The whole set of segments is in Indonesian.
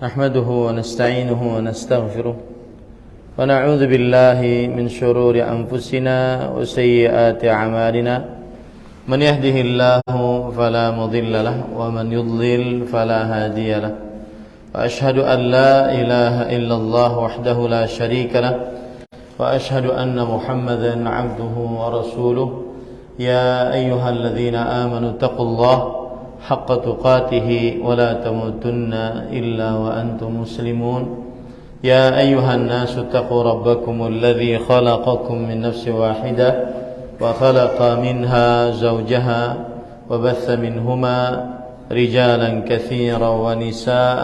نحمده ونستعينه ونستغفره ونعوذ بالله من شرور أنفسنا وسيئات أعمالنا من يهده الله فلا مضل له ومن يضلل فلا هادي له وأشهد أن لا إله إلا الله وحده لا شريك له وأشهد أن محمدا عبده ورسوله يا أيها الذين آمنوا اتقوا الله حق تقاته ولا تموتن إلا وأنتم مسلمون يا أيها الناس اتقوا ربكم الذي خلقكم من نفس واحدة وخلق منها زوجها وبث منهما رجالا كثيرا ونساء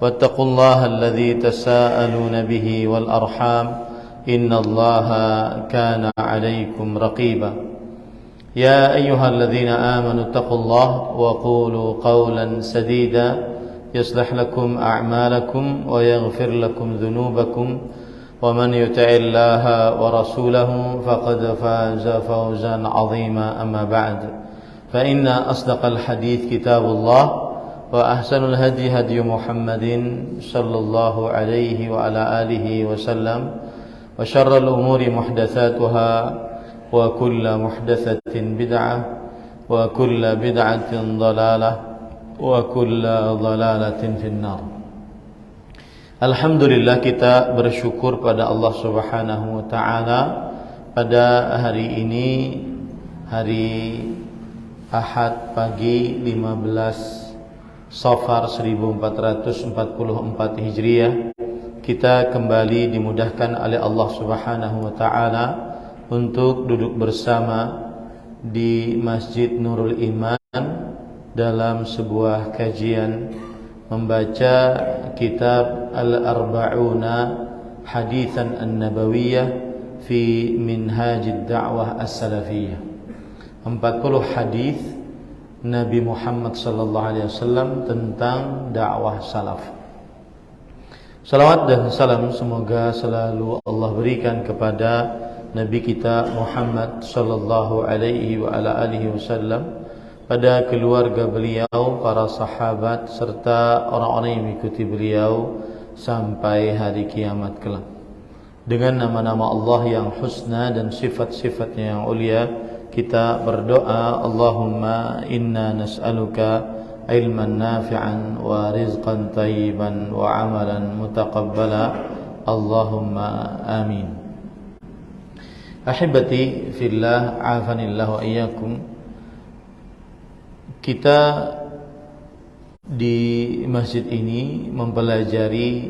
واتقوا الله الذي تساءلون به والأرحام إن الله كان عليكم رقيبا يا أيها الذين آمنوا اتقوا الله وقولوا قولا سديدا يصلح لكم أعمالكم ويغفر لكم ذنوبكم ومن يطع الله ورسوله فقد فاز فوزا عظيما أما بعد فإن أصدق الحديث كتاب الله وأحسن الهدي هدي محمد صلى الله عليه وعلى آله وسلم وشر الأمور محدثاتها وكل محدثة بدعة وكل بدعة ضلالة وكل ضلالة في النار. Alhamdulillah, kita bersyukur pada Allah Subhanahu wa taala pada hari ini, hari Ahad pagi 15 Safar 1444 Hijriah, kita kembali dimudahkan oleh Allah Subhanahu wa taala untuk duduk bersama di Masjid Nurul Iman dalam sebuah kajian membaca kitab Al-Arba'una Hadithan An-Nabawiyah fi Minhajid Da'wah As-Salafiyah, 40 hadis Nabi Muhammad sallallahu alaihi wasallam tentang dakwah salaf. Salawat dan salam semoga selalu Allah berikan kepada Nabi kita Muhammad sallallahu alaihi wa ala alihi wasallam, pada keluarga beliau, para sahabat serta orang-orang yang mengikuti beliau sampai hari kiamat kelak. Dengan nama-nama Allah yang husna dan sifat-sifatnya yang ulia, kita berdoa, Allahumma inna nas'aluka ilman nafi'an wa rizqan tayyiban wa amalan mutaqabbala, Allahumma amin. Ahibati fillah, afanillahu wa iyyakum. Kita di masjid ini mempelajari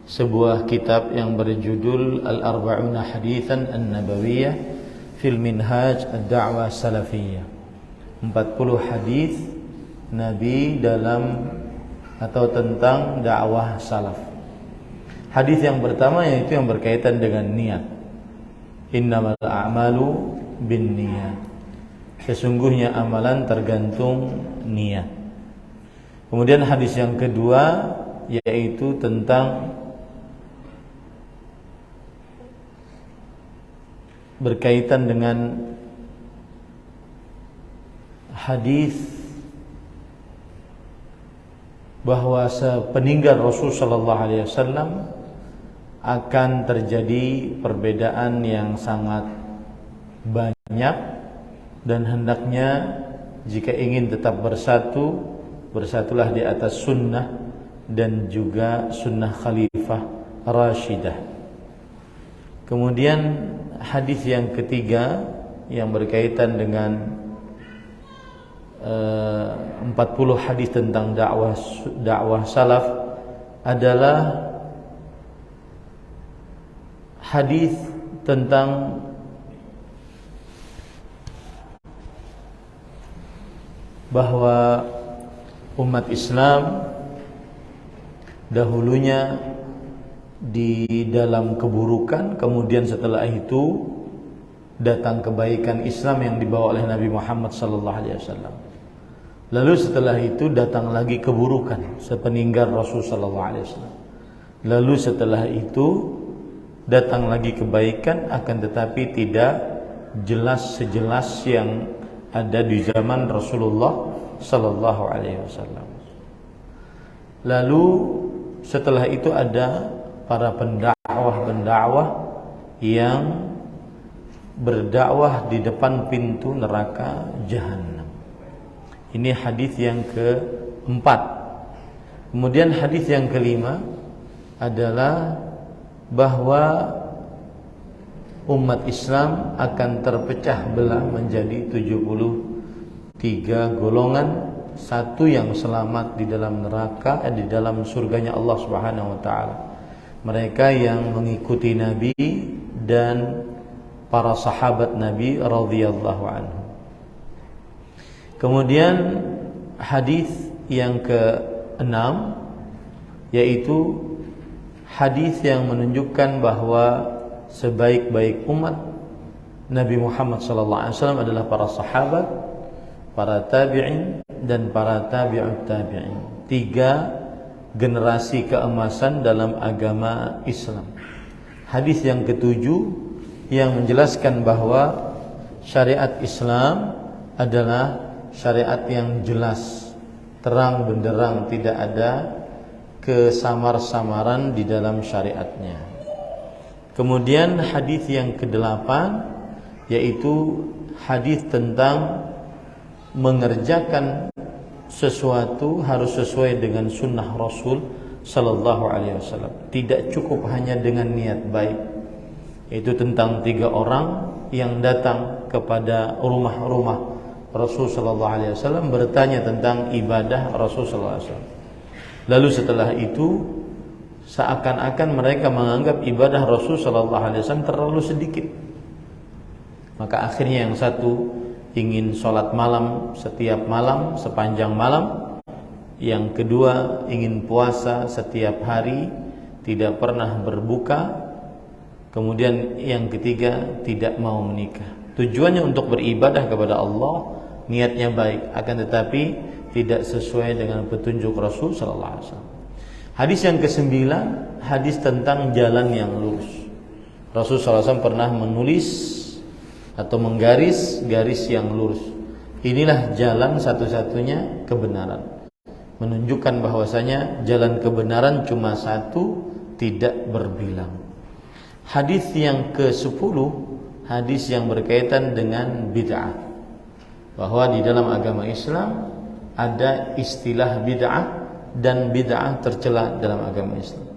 sebuah kitab yang berjudul Al-Arba'una Hadithan An-Nabawiyah fil Minhaj Ad-Da'wah Salafiyah, 40 hadis Nabi dalam atau tentang dakwah salaf. Hadis yang pertama yaitu yang berkaitan dengan niat. Innamal a'malu binniyat. Sesungguhnya amalan tergantung niat. Kemudian hadis yang kedua yaitu tentang berkaitan dengan hadis bahwa sepeninggal Rasul sallallahu alaihi wasallam akan terjadi perbedaan yang sangat banyak, dan hendaknya jika ingin tetap bersatu, bersatulah di atas sunnah dan juga sunnah Khalifah Rashidah. Kemudian hadis yang ketiga yang berkaitan dengan 40 hadis tentang dakwah salaf adalah hadis tentang bahwa umat Islam dahulunya di dalam keburukan, kemudian setelah itu datang kebaikan Islam yang dibawa oleh Nabi Muhammad sallallahu alaihi wasallam. Lalu setelah itu datang lagi keburukan sepeninggal Rasul sallallahu alaihi wasallam. Lalu setelah itu datang lagi kebaikan, akan tetapi tidak jelas sejelas yang ada di zaman Rasulullah sallallahu alaihi wasallam. Lalu setelah itu ada para pendakwah yang berdakwah di depan pintu neraka Jahannam. Ini hadis yang keempat. Kemudian hadis yang kelima adalah bahwa umat Islam akan terpecah belah menjadi 73 golongan. Satu yang selamat di dalam neraka, di dalam surganya Allah Subhanahu wa taala. Mereka yang mengikuti Nabi dan para sahabat Nabi radhiyallahu anhu. Kemudian hadis yang keenam yaitu hadis yang menunjukkan bahwa sebaik-baik umat Nabi Muhammad SAW adalah para sahabat, para tabi'in dan para tabi'ut tabi'in. 3 generasi keemasan dalam agama Islam. Hadis yang ketujuh yang menjelaskan bahwa syariat Islam adalah syariat yang jelas, terang benderang, tidak ada kesamar-samaran di dalam syariatnya. Kemudian hadis yang kedelapan yaitu hadis tentang mengerjakan sesuatu harus sesuai dengan sunnah Rasul Sallallahu Alaihi Wasallam. Tidak cukup hanya dengan niat baik. Itu tentang 3 orang yang datang kepada rumah-rumah Rasul Sallallahu Alaihi Wasallam bertanya tentang ibadah Rasul Sallallahu Alaihi Wasallam. Lalu setelah itu seakan-akan mereka menganggap ibadah Rasul Sallallahu Alaihi Wasallam terlalu sedikit. Maka akhirnya yang satu ingin sholat malam setiap malam sepanjang malam, yang kedua ingin puasa setiap hari tidak pernah berbuka, kemudian yang ketiga tidak mau menikah. Tujuannya untuk beribadah kepada Allah, niatnya baik, akan tetapi tidak sesuai dengan petunjuk Rasul Sallallahu Alaihi Wasallam. Hadis yang ke-9, hadis tentang jalan yang lurus. Rasul Sallallahu Alaihi Wasallam pernah menulis atau menggaris garis yang lurus. Inilah jalan satu-satunya kebenaran. Menunjukkan bahwasanya jalan kebenaran cuma satu, tidak berbilang. Hadis yang ke-10, hadis yang berkaitan dengan bid'ah. Bahwa di dalam agama Islam ada istilah bid'ah dan bid'ah tercela dalam agama Islam.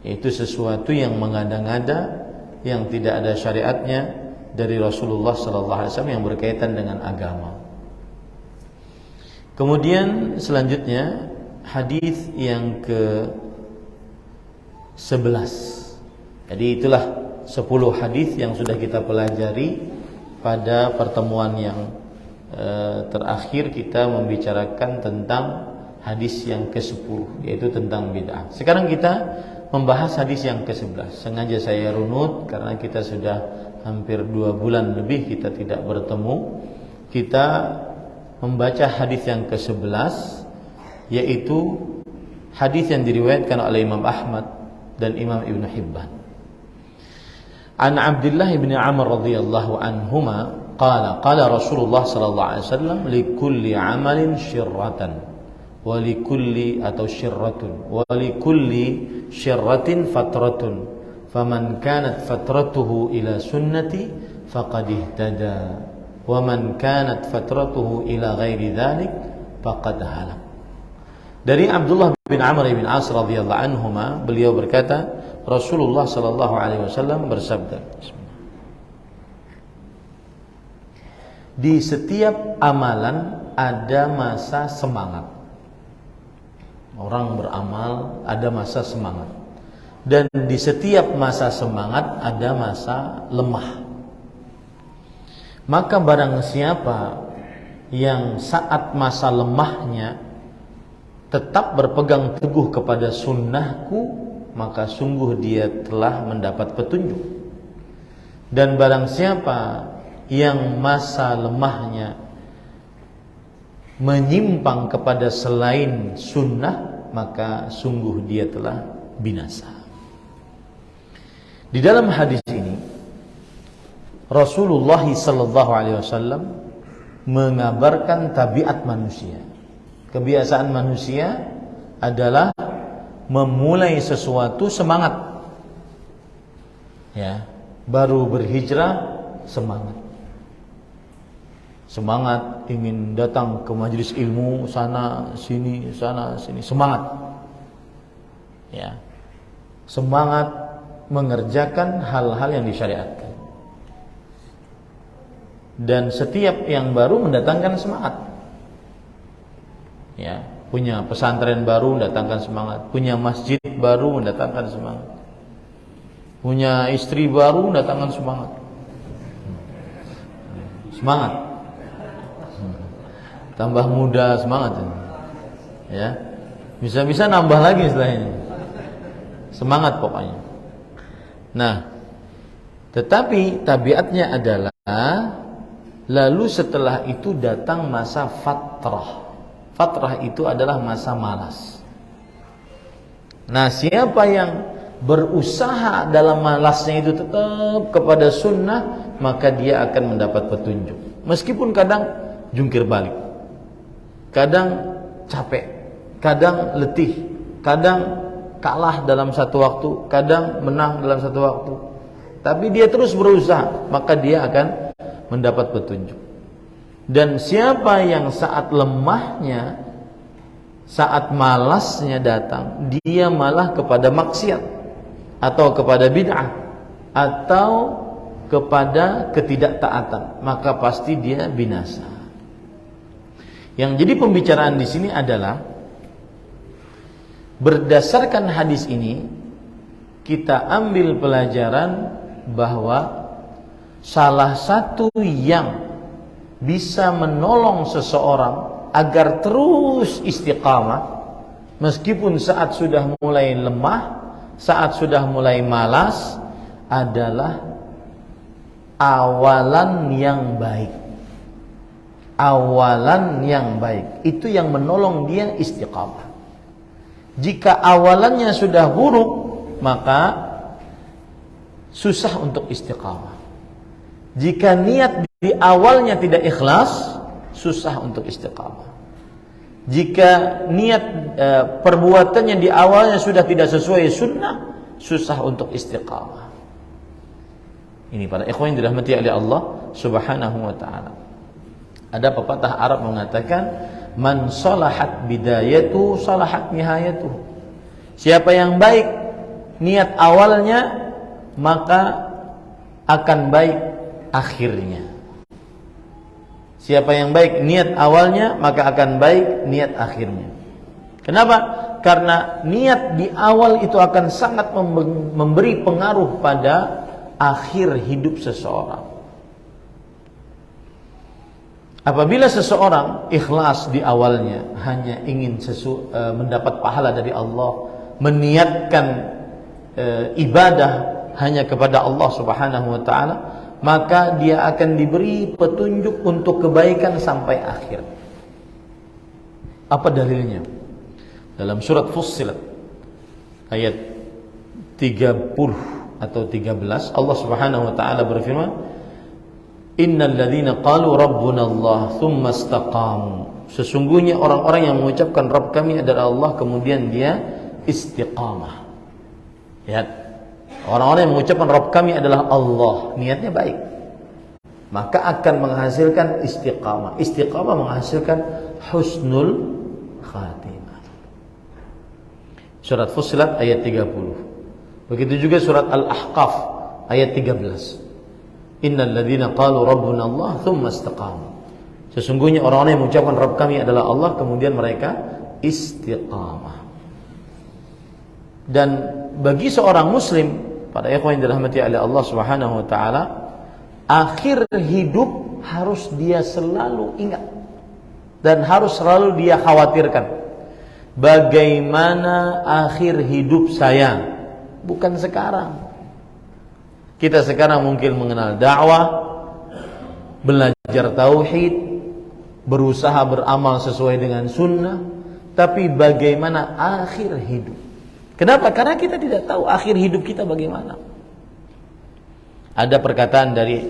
Yaitu sesuatu yang mengada-ngada, yang tidak ada syariatnya dari Rasulullah sallallahu alaihi wasallam yang berkaitan dengan agama. Kemudian selanjutnya hadis yang ke-11. Jadi itulah 10 hadis yang sudah kita pelajari pada pertemuan yang terakhir. Kita membicarakan tentang hadis yang ke-10, yaitu tentang bid'ah. Sekarang kita membahas hadis yang ke-11. Sengaja saya runut karena kita sudah hampir 2 bulan lebih kita tidak bertemu. Kita membaca hadis yang ke-11, yaitu hadis yang diriwayatkan oleh Imam Ahmad dan Imam Ibn Hibban. An Abdullah bin Amr radhiyallahu anhuma qala qala Rasulullah sallallahu alaihi wasallam likulli amalin syirratan wa likulli atau syirratun wa likulli syirratin fatratun faman kanat fatratuhu ila sunnati faqad ihtada wa man kanat fatratuhu ila ghairi dzalik faqad halak. Dari Abdullah bin Amr bin As radhiyallahu anhuma, beliau berkata, Rasulullah sallallahu alaihi wasallam bersabda, di setiap amalan ada masa semangat. Orang beramal ada masa semangat. Dan di setiap masa semangat ada masa lemah. Maka barang siapa yang saat masa lemahnya tetap berpegang teguh kepada sunnahku, maka sungguh dia telah mendapat petunjuk. Dan barang siapa yang masa lemahnya menyimpang kepada selain sunnah, maka sungguh dia telah binasa. Di dalam hadis ini Rasulullah sallallahu alaihi wasallam mengabarkan tabiat manusia. Kebiasaan manusia adalah memulai sesuatu semangat. Ya, baru berhijrah semangat. Semangat ingin datang ke majelis ilmu sana sini semangat. Ya. Semangat mengerjakan hal-hal yang disyariatkan. Dan setiap yang baru mendatangkan semangat. Ya, punya pesantren baru mendatangkan semangat, punya masjid baru mendatangkan semangat, punya istri baru mendatangkan semangat. Semangat. Tambah muda semangat. Ya. Bisa-bisa nambah lagi setelah ini. Semangat pokoknya. Nah, tetapi tabiatnya adalah lalu setelah itu datang masa fatrah. Fatrah itu adalah masa malas. Nah, siapa yang berusaha dalam malasnya itu tetap kepada sunnah, maka dia akan mendapat petunjuk. Meskipun kadang jungkir balik, kadang capek, kadang letih, kadang kalah dalam satu waktu, kadang menang dalam satu waktu. Tapi dia terus berusaha, maka dia akan mendapat petunjuk. Dan siapa yang saat lemahnya, saat malasnya datang, dia malah kepada maksiat atau kepada bid'ah atau kepada ketidaktaatan, maka pasti dia binasa. Yang jadi pembicaraan di sini adalah berdasarkan hadis ini kita ambil pelajaran bahwa salah satu yang bisa menolong seseorang agar terus istiqamah meskipun saat sudah mulai lemah, saat sudah mulai malas, adalah awalan yang baik. Awalan yang baik itu yang menolong dia istiqamah. Jika awalannya sudah buruk, maka susah untuk istiqamah. Jika niat di awalnya tidak ikhlas, susah untuk istiqamah. Jika niat perbuatannya di awalnya sudah tidak sesuai sunnah, susah untuk istiqamah. Ini para ikhwan yang dirahmati oleh Allah Subhanahu wa taala. Ada pepatah Arab mengatakan, man salahat bidayatu salahat nihayatuh. Siapa yang baik niat awalnya, maka akan baik akhirnya. Siapa yang baik niat awalnya, maka akan baik niat akhirnya. Kenapa? Karena niat di awal itu akan sangat memberi pengaruh pada akhir hidup seseorang. Apabila seseorang ikhlas di awalnya, hanya ingin mendapat pahala dari Allah, meniatkan ibadah hanya kepada Allah Subhanahu wa taala, maka dia akan diberi petunjuk untuk kebaikan sampai akhir. Apa dalilnya? Dalam surat Fussilat ayat 30 atau 13, Allah Subhanahu wa taala berfirman, innal ladzina qalu rabbuna Allah tsumma istaqamu. Sesungguhnya orang-orang yang mengucapkan Rabb kami adalah Allah, kemudian dia istiqamah. Lihat, orang-orang yang mengucapkan Rabb kami adalah Allah, niatnya baik, maka akan menghasilkan istiqamah. Istiqamah menghasilkan husnul khatimah. Surat Fussilat ayat 30. Begitu juga surat Al-Ahqaf ayat 13. Innal ladzina qalu rabbuna Allah tsumma istaqamu. Sesungguhnya orang-orang yang mengucapkan Rabb kami adalah Allah, kemudian mereka istiqamah. Dan bagi seorang muslim, pada ikhwan yang dirahmati oleh Allah Subhanahu wa taala, akhir hidup harus dia selalu ingat dan harus selalu dia khawatirkan. Bagaimana akhir hidup saya? Bukan sekarang. Kita sekarang mungkin mengenal dakwah, belajar tauhid, berusaha beramal sesuai dengan sunnah, tapi bagaimana akhir hidup? Kenapa? Karena kita tidak tahu akhir hidup kita bagaimana. Ada perkataan dari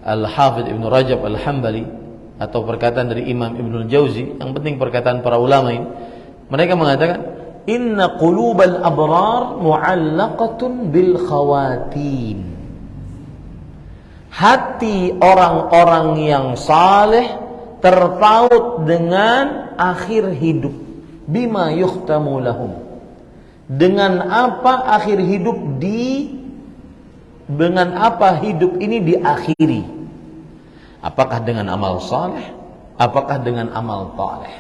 Al-Hafidh Ibn Rajab Al-Hambali, atau perkataan dari Imam Ibnul Jauzi, yang penting perkataan para ulama ini. Mereka mengatakan, inna qulubal abrar mu'allaqatun bil khawatim. Hati orang-orang yang saleh terpaut dengan akhir hidup. Bima yukhtamu lahum. Dengan apa akhir hidup dengan apa hidup ini diakhiri? Apakah dengan amal saleh? Apakah dengan amal taleh?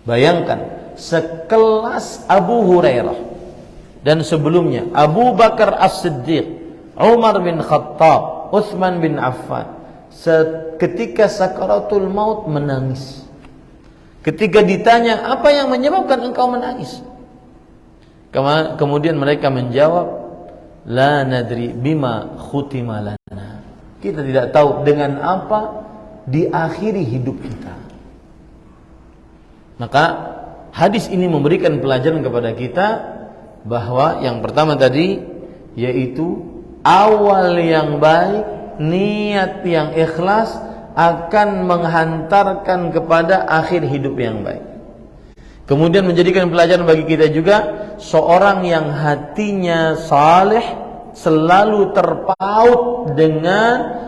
Bayangkan, sekelas Abu Hurairah dan sebelumnya Abu Bakar As-Siddiq, Umar bin Khattab, Utsman bin Affan, ketika sakaratul maut menangis. Ketika ditanya, apa yang menyebabkan engkau menangis? Kemudian mereka menjawab, la nadri bima khutima lana. Kita tidak tahu dengan apa diakhiri hidup kita. Maka hadis ini memberikan pelajaran kepada kita bahwa yang pertama tadi yaitu awal yang baik, niat yang ikhlas akan menghantarkan kepada akhir hidup yang baik. Kemudian menjadikan pelajaran bagi kita juga, seorang yang hatinya saleh selalu terpaut dengan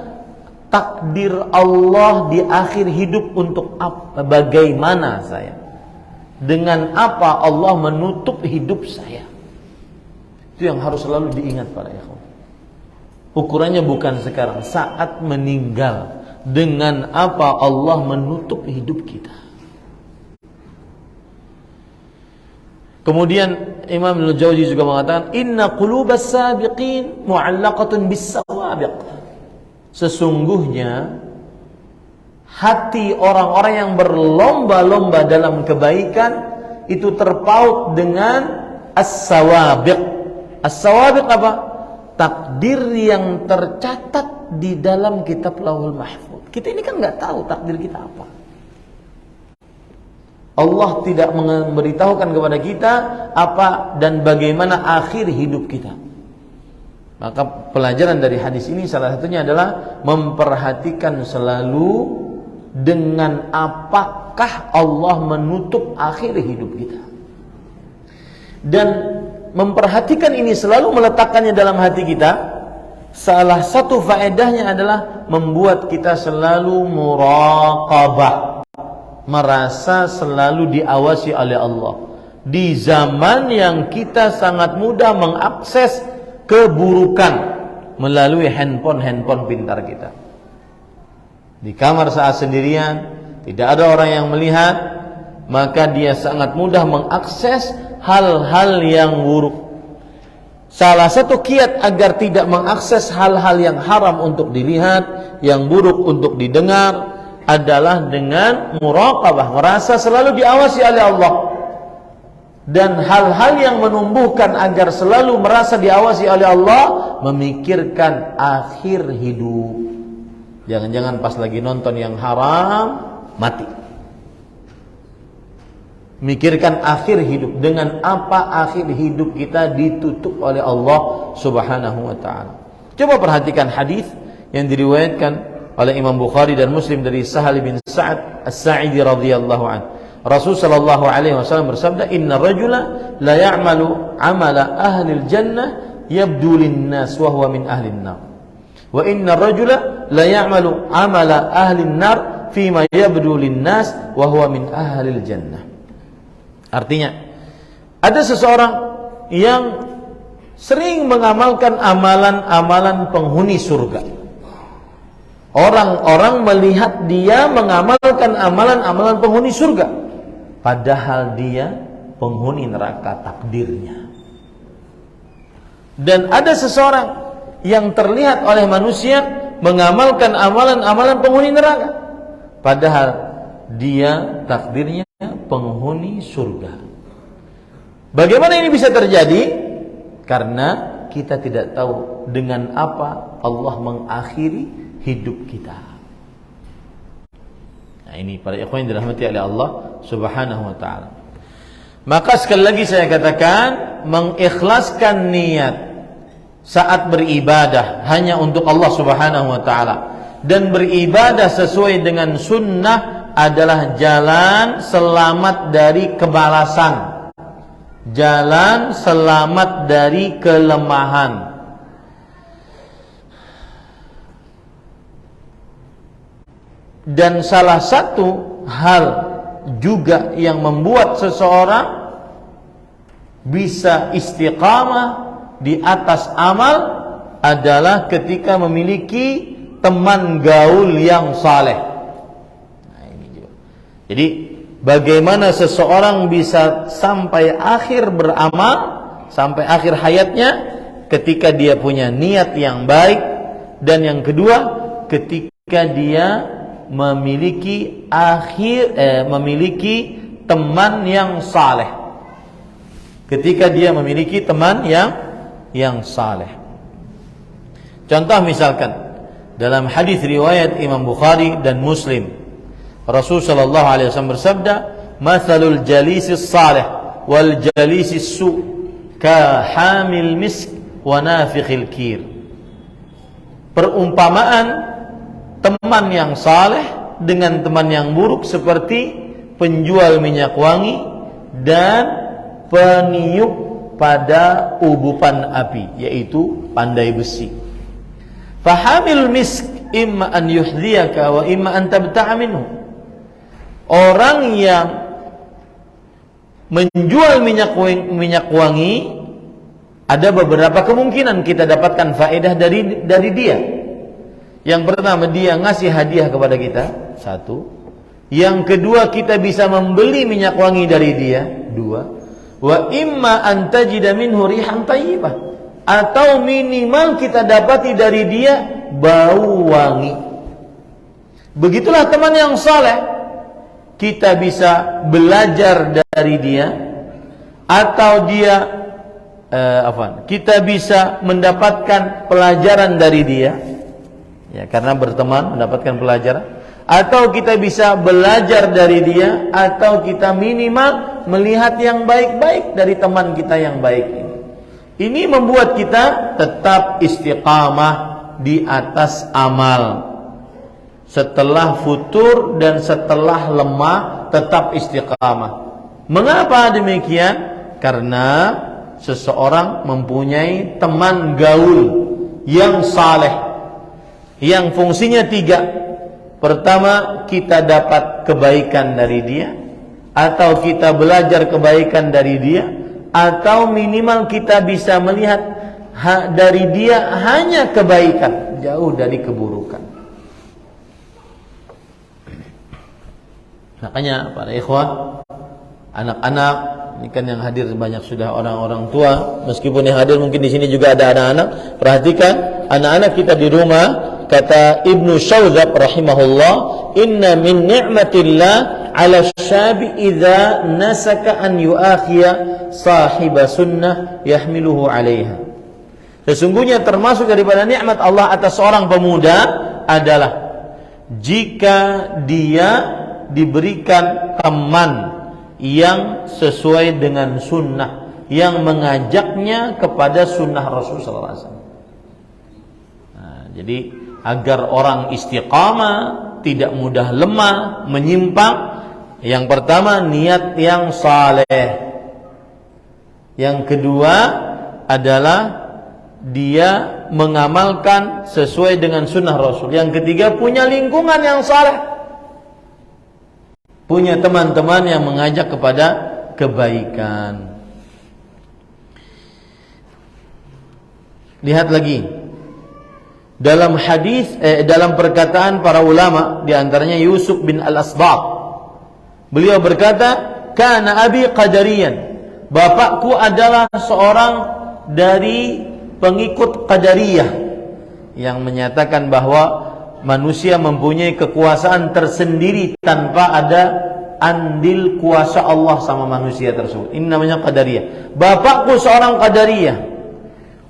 takdir Allah di akhir hidup. Untuk apa? Bagaimana saya? Dengan apa Allah menutup hidup saya? Itu yang harus selalu diingat para ikhwan. Ukurannya bukan sekarang, saat meninggal. Dengan apa Allah menutup hidup kita. Kemudian Imam Al-Jauzi juga mengatakan, inna qulubas sabiqin mu'allaqatun bis-sawabiq. Sesungguhnya hati orang-orang yang berlomba-lomba dalam kebaikan itu terpaut dengan as-sawabiq. As-sawabiq apa? Takdir yang tercatat di dalam kitab Lauhul Mahfuz. Kita ini kan nggak tahu takdir kita apa. Allah tidak memberitahukan kepada kita apa dan bagaimana akhir hidup kita. Maka pelajaran dari hadis ini salah satunya adalah memperhatikan selalu dengan apakah Allah menutup akhir hidup kita. Dan memperhatikan ini selalu meletakkannya dalam hati kita. Salah satu faedahnya adalah membuat kita selalu muraqabah, merasa selalu diawasi oleh Allah. Di zaman yang kita sangat mudah mengakses keburukan melalui handphone pintar kita. Di kamar saat sendirian, tidak ada orang yang melihat, maka dia sangat mudah mengakses hal-hal yang buruk. Salah satu kiat agar tidak mengakses hal-hal yang haram untuk dilihat, yang buruk untuk didengar, adalah dengan muraqabah, merasa selalu diawasi oleh Allah. Dan hal-hal yang menumbuhkan agar selalu merasa diawasi oleh Allah, memikirkan akhir hidup. Jangan-jangan pas lagi nonton yang haram mati. Mikirkan akhir hidup, dengan apa akhir hidup kita ditutup oleh Allah Subhanahu wa taala. Coba perhatikan hadis yang diriwayatkan oleh Imam Bukhari dan Muslim dari Sahal bin Sa'ad As-Sa'idi radhiyallahu anhu. Rasul sallallahu alaihi wasallam bersabda, "Inna rajula la ya'malu 'amala ahli al-jannah yabdu lin-nas wa huwa min ahli an-nar. Wa inna rajula la ya'malu 'amala ahli an-nar fima yabdu lin-nas wa huwa min ahli al-jannah." Artinya, ada seseorang yang sering mengamalkan amalan-amalan penghuni surga. Orang-orang melihat dia mengamalkan amalan-amalan penghuni surga, padahal dia penghuni neraka takdirnya. Dan ada seseorang yang terlihat oleh manusia mengamalkan amalan-amalan penghuni neraka, padahal dia takdirnya penghuni surga. Bagaimana ini bisa terjadi? Karena kita tidak tahu dengan apa Allah mengakhiri hidup kita. Nah, ini para ikhwan yang dirahmati oleh Allah Subhanahu wa taala. Maka sekali lagi saya katakan, mengikhlaskan niat saat beribadah hanya untuk Allah Subhanahu wa taala dan beribadah sesuai dengan sunnah adalah jalan selamat dari kebalasan. jalan selamat dari kelemahan. Dan salah satu hal juga yang membuat seseorang bisa istiqamah di atas amal adalah ketika memiliki teman gaul yang saleh. Nah, ini juga. Jadi bagaimana seseorang bisa sampai akhir beramal, sampai akhir hayatnya, ketika dia punya niat yang baik, dan yang kedua ketika dia memiliki memiliki teman yang saleh. Ketika dia memiliki teman yang saleh. Contoh misalkan dalam hadis riwayat Imam Bukhari dan Muslim, Rasul sallallahu alaihi wasallam bersabda, "Matsalul jalisis salih wal jalisis su ka hamil misk wa nafikhil kir." Perumpamaan teman yang saleh dengan teman yang buruk seperti penjual minyak wangi dan peniup pada ubupan api, yaitu pandai besi. Fahamil misk imma an yuhdhiyaka wa imma an tabta'a minhu. Orang yang menjual minyak wangi, ada beberapa kemungkinan kita dapatkan faedah dari dia. Yang pertama, dia ngasih hadiah kepada kita, satu. Yang kedua, kita bisa membeli minyak wangi dari dia, dua. Wa imma an tajida minhu rihan thayyibah, atau minimal kita dapati dari dia bau wangi. Begitulah teman yang saleh. Kita bisa belajar dari dia, atau kita bisa mendapatkan pelajaran dari dia, ya, karena berteman mendapatkan pelajaran, atau kita bisa belajar dari dia, atau kita minimal melihat yang baik-baik dari teman kita yang baik ini. Ini membuat kita tetap istiqamah di atas amal. Setelah futur dan setelah lemah tetap istiqamah. Mengapa demikian? Karena seseorang mempunyai teman gaul yang saleh, yang fungsinya tiga. Pertama, kita dapat kebaikan dari dia, atau kita belajar kebaikan dari dia, atau minimal kita bisa melihat dari dia hanya kebaikan, jauh dari keburukan. Makanya para ikhwah, anak-anak, ini kan yang hadir banyak sudah orang-orang tua, meskipun yang hadir mungkin di sini juga ada anak-anak. Perhatikan anak-anak kita di rumah. Kata Ibnu Syaudzab rahimahullah, "Inna min ni'matillah 'ala syabi idza nasaka an yu'akhiya sahiba sunnah yahmiluhu 'alaiha." Sesungguhnya termasuk daripada nikmat Allah atas seorang pemuda adalah jika dia diberikan teman yang sesuai dengan sunnah, yang mengajaknya kepada sunnah Rasul sallallahu alaihi wasallam. Nah, jadi agar orang istiqamah, tidak mudah lemah, menyimpang, yang pertama niat yang saleh. Yang kedua adalah dia mengamalkan sesuai dengan sunnah Rasul. Yang ketiga, punya lingkungan yang saleh, punya teman-teman yang mengajak kepada kebaikan. Lihat lagi dalam hadis, dalam perkataan para ulama, di antaranya Yusuf bin Al-Asbaq. Beliau berkata, "Kana abi qadariyan." Bapakku adalah seorang dari pengikut Qadariyah yang menyatakan bahwa manusia mempunyai kekuasaan tersendiri tanpa ada andil kuasa Allah sama manusia tersebut. Ini namanya Qadariyah. Bapakku seorang Qadariyah.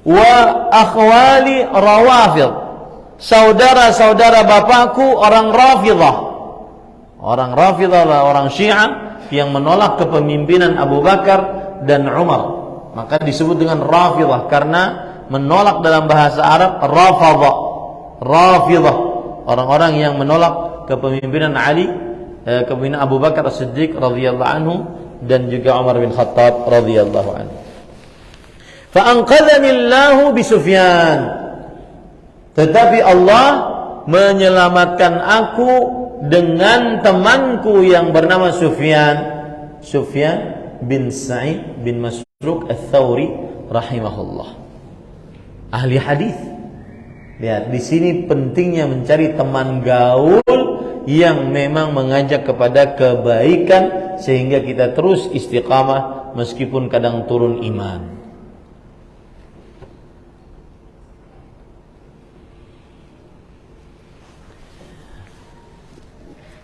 Wa akhwali rawafid. Saudara-saudara bapakku orang Rafidah. Orang Rafidah adalah orang Syiah yang menolak kepemimpinan Abu Bakar dan Umar. Maka disebut dengan Rafidah karena menolak dalam bahasa Arab Rafadha. Rafidah, orang-orang yang menolak kepemimpinan Ali, kepemimpinan Abu Bakar As-Siddiq radhiyallahu anhu dan juga Umar bin Khattab radhiyallahu anhu. Fa anqadhani Allahu bi Sufyan. Tetapi Allah menyelamatkan aku dengan temanku yang bernama Sufyan bin Sa'id bin Masruq Ats-Tsauri rahimahullah. Ahli hadis. Lihat, di sini pentingnya mencari teman gaul yang memang mengajak kepada kebaikan sehingga kita terus istiqamah meskipun kadang turun iman.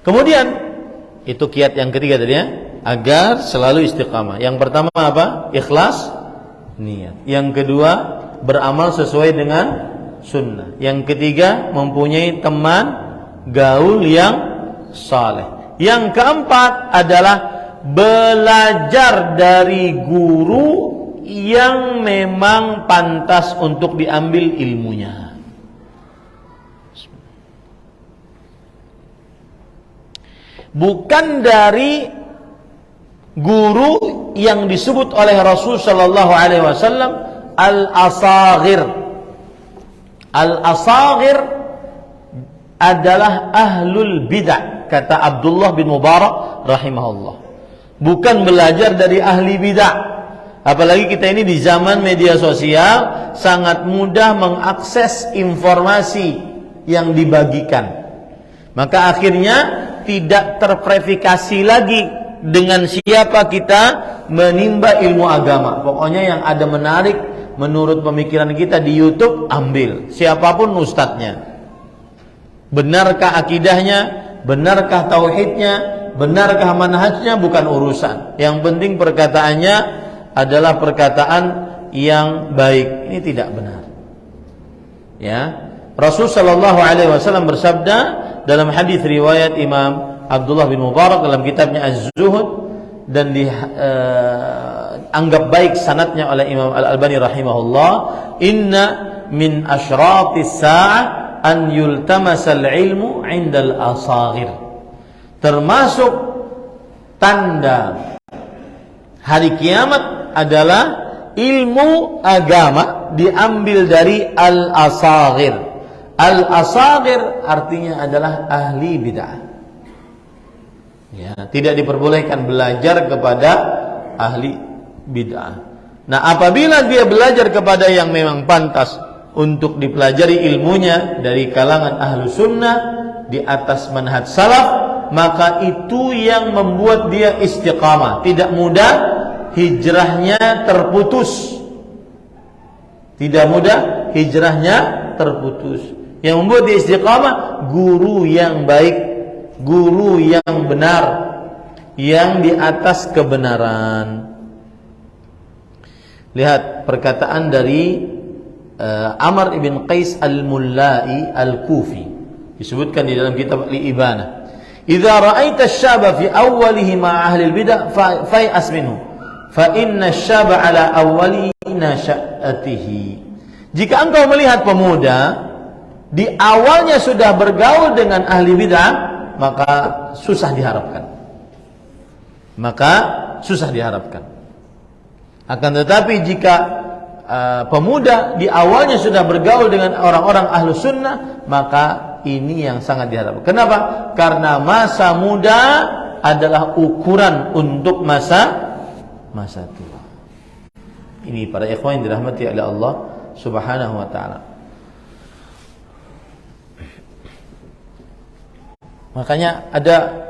Kemudian itu kiat yang ketiga tadi ya, agar selalu istiqamah. Yang pertama apa? Ikhlas niat. Yang kedua, beramal sesuai dengan sunnah. Yang ketiga, mempunyai teman gaul yang saleh. Yang keempat adalah belajar dari guru yang memang pantas untuk diambil ilmunya. Bukan dari guru yang disebut oleh Rasul sallallahu alaihi wasallam al-asaghir. Al-asaghir adalah ahlul bid'ah, kata Abdullah bin Mubarak rahimahullah. Bukan belajar dari ahli bid'ah. Apalagi kita ini di zaman media sosial sangat mudah mengakses informasi yang dibagikan. Maka akhirnya tidak terverifikasi lagi dengan siapa kita menimba ilmu agama. Pokoknya yang ada menarik menurut pemikiran kita di YouTube, ambil. Siapapun ustadznya. Benarkah akidahnya? Benarkah tauhidnya? Benarkah manhajnya? Bukan urusan. Yang penting perkataannya adalah perkataan yang baik. Ini tidak benar. Ya. Rasul sallallahu alaihi wasallam bersabda dalam hadis riwayat Imam Abdullah bin Mubarak dalam kitabnya Az-Zuhud dan dianggap baik sanadnya oleh Imam Al-Albani rahimahullah, inna min asyratis sa'ah an yultamasal ilmu 'indal asaghir. Termasuk tanda hari kiamat adalah ilmu agama diambil dari al-asaghir. Al-asaghir artinya adalah ahli bid'ah. Ya, tidak diperbolehkan belajar kepada ahli bid'ah. Nah, apabila dia belajar kepada yang memang pantas untuk dipelajari ilmunya dari kalangan ahlu sunnah di atas manhaj salaf, maka itu yang membuat dia istiqamah. Tidak mudah hijrahnya terputus. Tidak mudah hijrahnya terputus. Yang membuat dia istiqamah, guru yang baik, guru yang benar, yang di atas kebenaran. Lihat perkataan dari Amr ibn Qais al-Mullai al-Kufi, disebutkan di dalam kitab Al-Ibanah. Idza ra'aita asy-syaba fi awwalihi ma ahli al-bid'ah fa'as minhu, fa inna asy-syaba ala awwali nasha'atihi. Jika engkau melihat pemuda di awalnya sudah bergaul dengan ahli bid'ah, maka susah diharapkan. Akan tetapi jika pemuda di awalnya sudah bergaul dengan orang-orang ahlu sunnah, maka ini yang sangat diharapkan. Kenapa? Karena masa muda adalah ukuran untuk masa tua. Ini para ikhwan yang dirahmati oleh Allah Subhanahu wa ta'ala. Makanya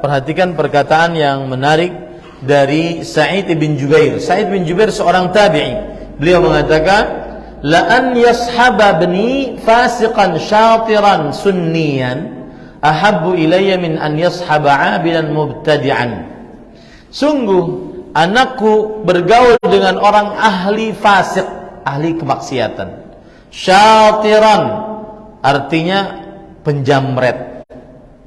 perhatikan perkataan yang menarik dari Sa'id bin Jubair. Sa'id bin Jubair seorang tabi'i. Beliau mengatakan, la an yashaba bni fasiqan syatiran sunniyan ahabbu ilayya min an yashaba 'abidan mubtadi'an. Sungguh anakku bergaul dengan orang ahli fasik, ahli kemaksiatan. Syatiran artinya penjamret.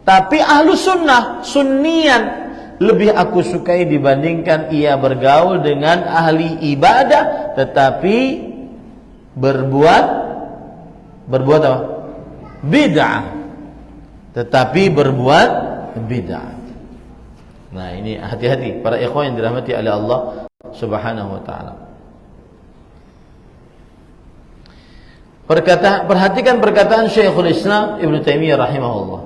Tapi ahlu sunnah, sunnian, lebih aku sukai dibandingkan ia bergaul dengan ahli ibadah tetapi berbuat apa? Bid'ah. Tetapi berbuat bid'ah. Nah, ini hati-hati para ikhwan yang dirahmati oleh Allah Subhanahu wa taala. Perhatikan perkataan Syekhul Islam Ibnu Taimiyah rahimahullah.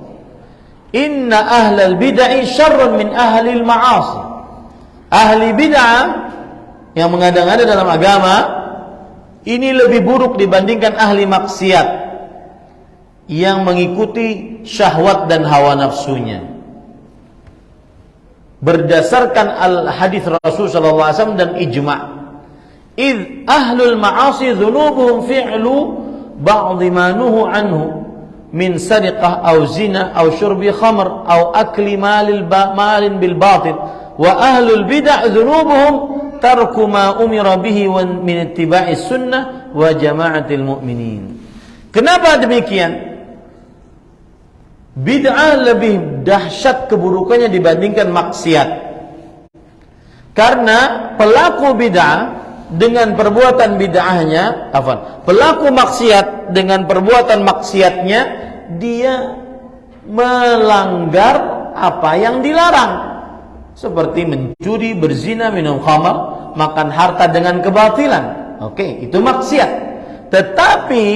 Inna ahlal bid'ah syarrun min ahlil ma'asi. Ahli bid'ah yang mengada-ngada dalam agama ini lebih buruk dibandingkan ahli maksiat yang mengikuti syahwat dan hawa nafsunya. Berdasarkan al-hadis Rasul sallallahu alaihi wasallam dan ijma'. Id ahlul ma'asi dzunubuhum fi'lu ba'd ma nuhu anhu min sariqah aw zina aw syurbi khamr aw akli malin bil batil wa ahlul bid'ah dzunubuhum tarku ma umira bihi min ittiba'is sunnah wa jama'atil mu'minin. Kenapa demikian? Bid'ah lebih dahsyat keburukannya dibandingkan maksiat. Karena pelaku bid'ah dengan perbuatan bid'ahnya, pelaku maksiat dengan perbuatan maksiatnya, dia melanggar apa yang dilarang. Seperti mencuri, berzina, minum khamar, makan harta dengan kebatilan. Oke, itu maksiat. Tetapi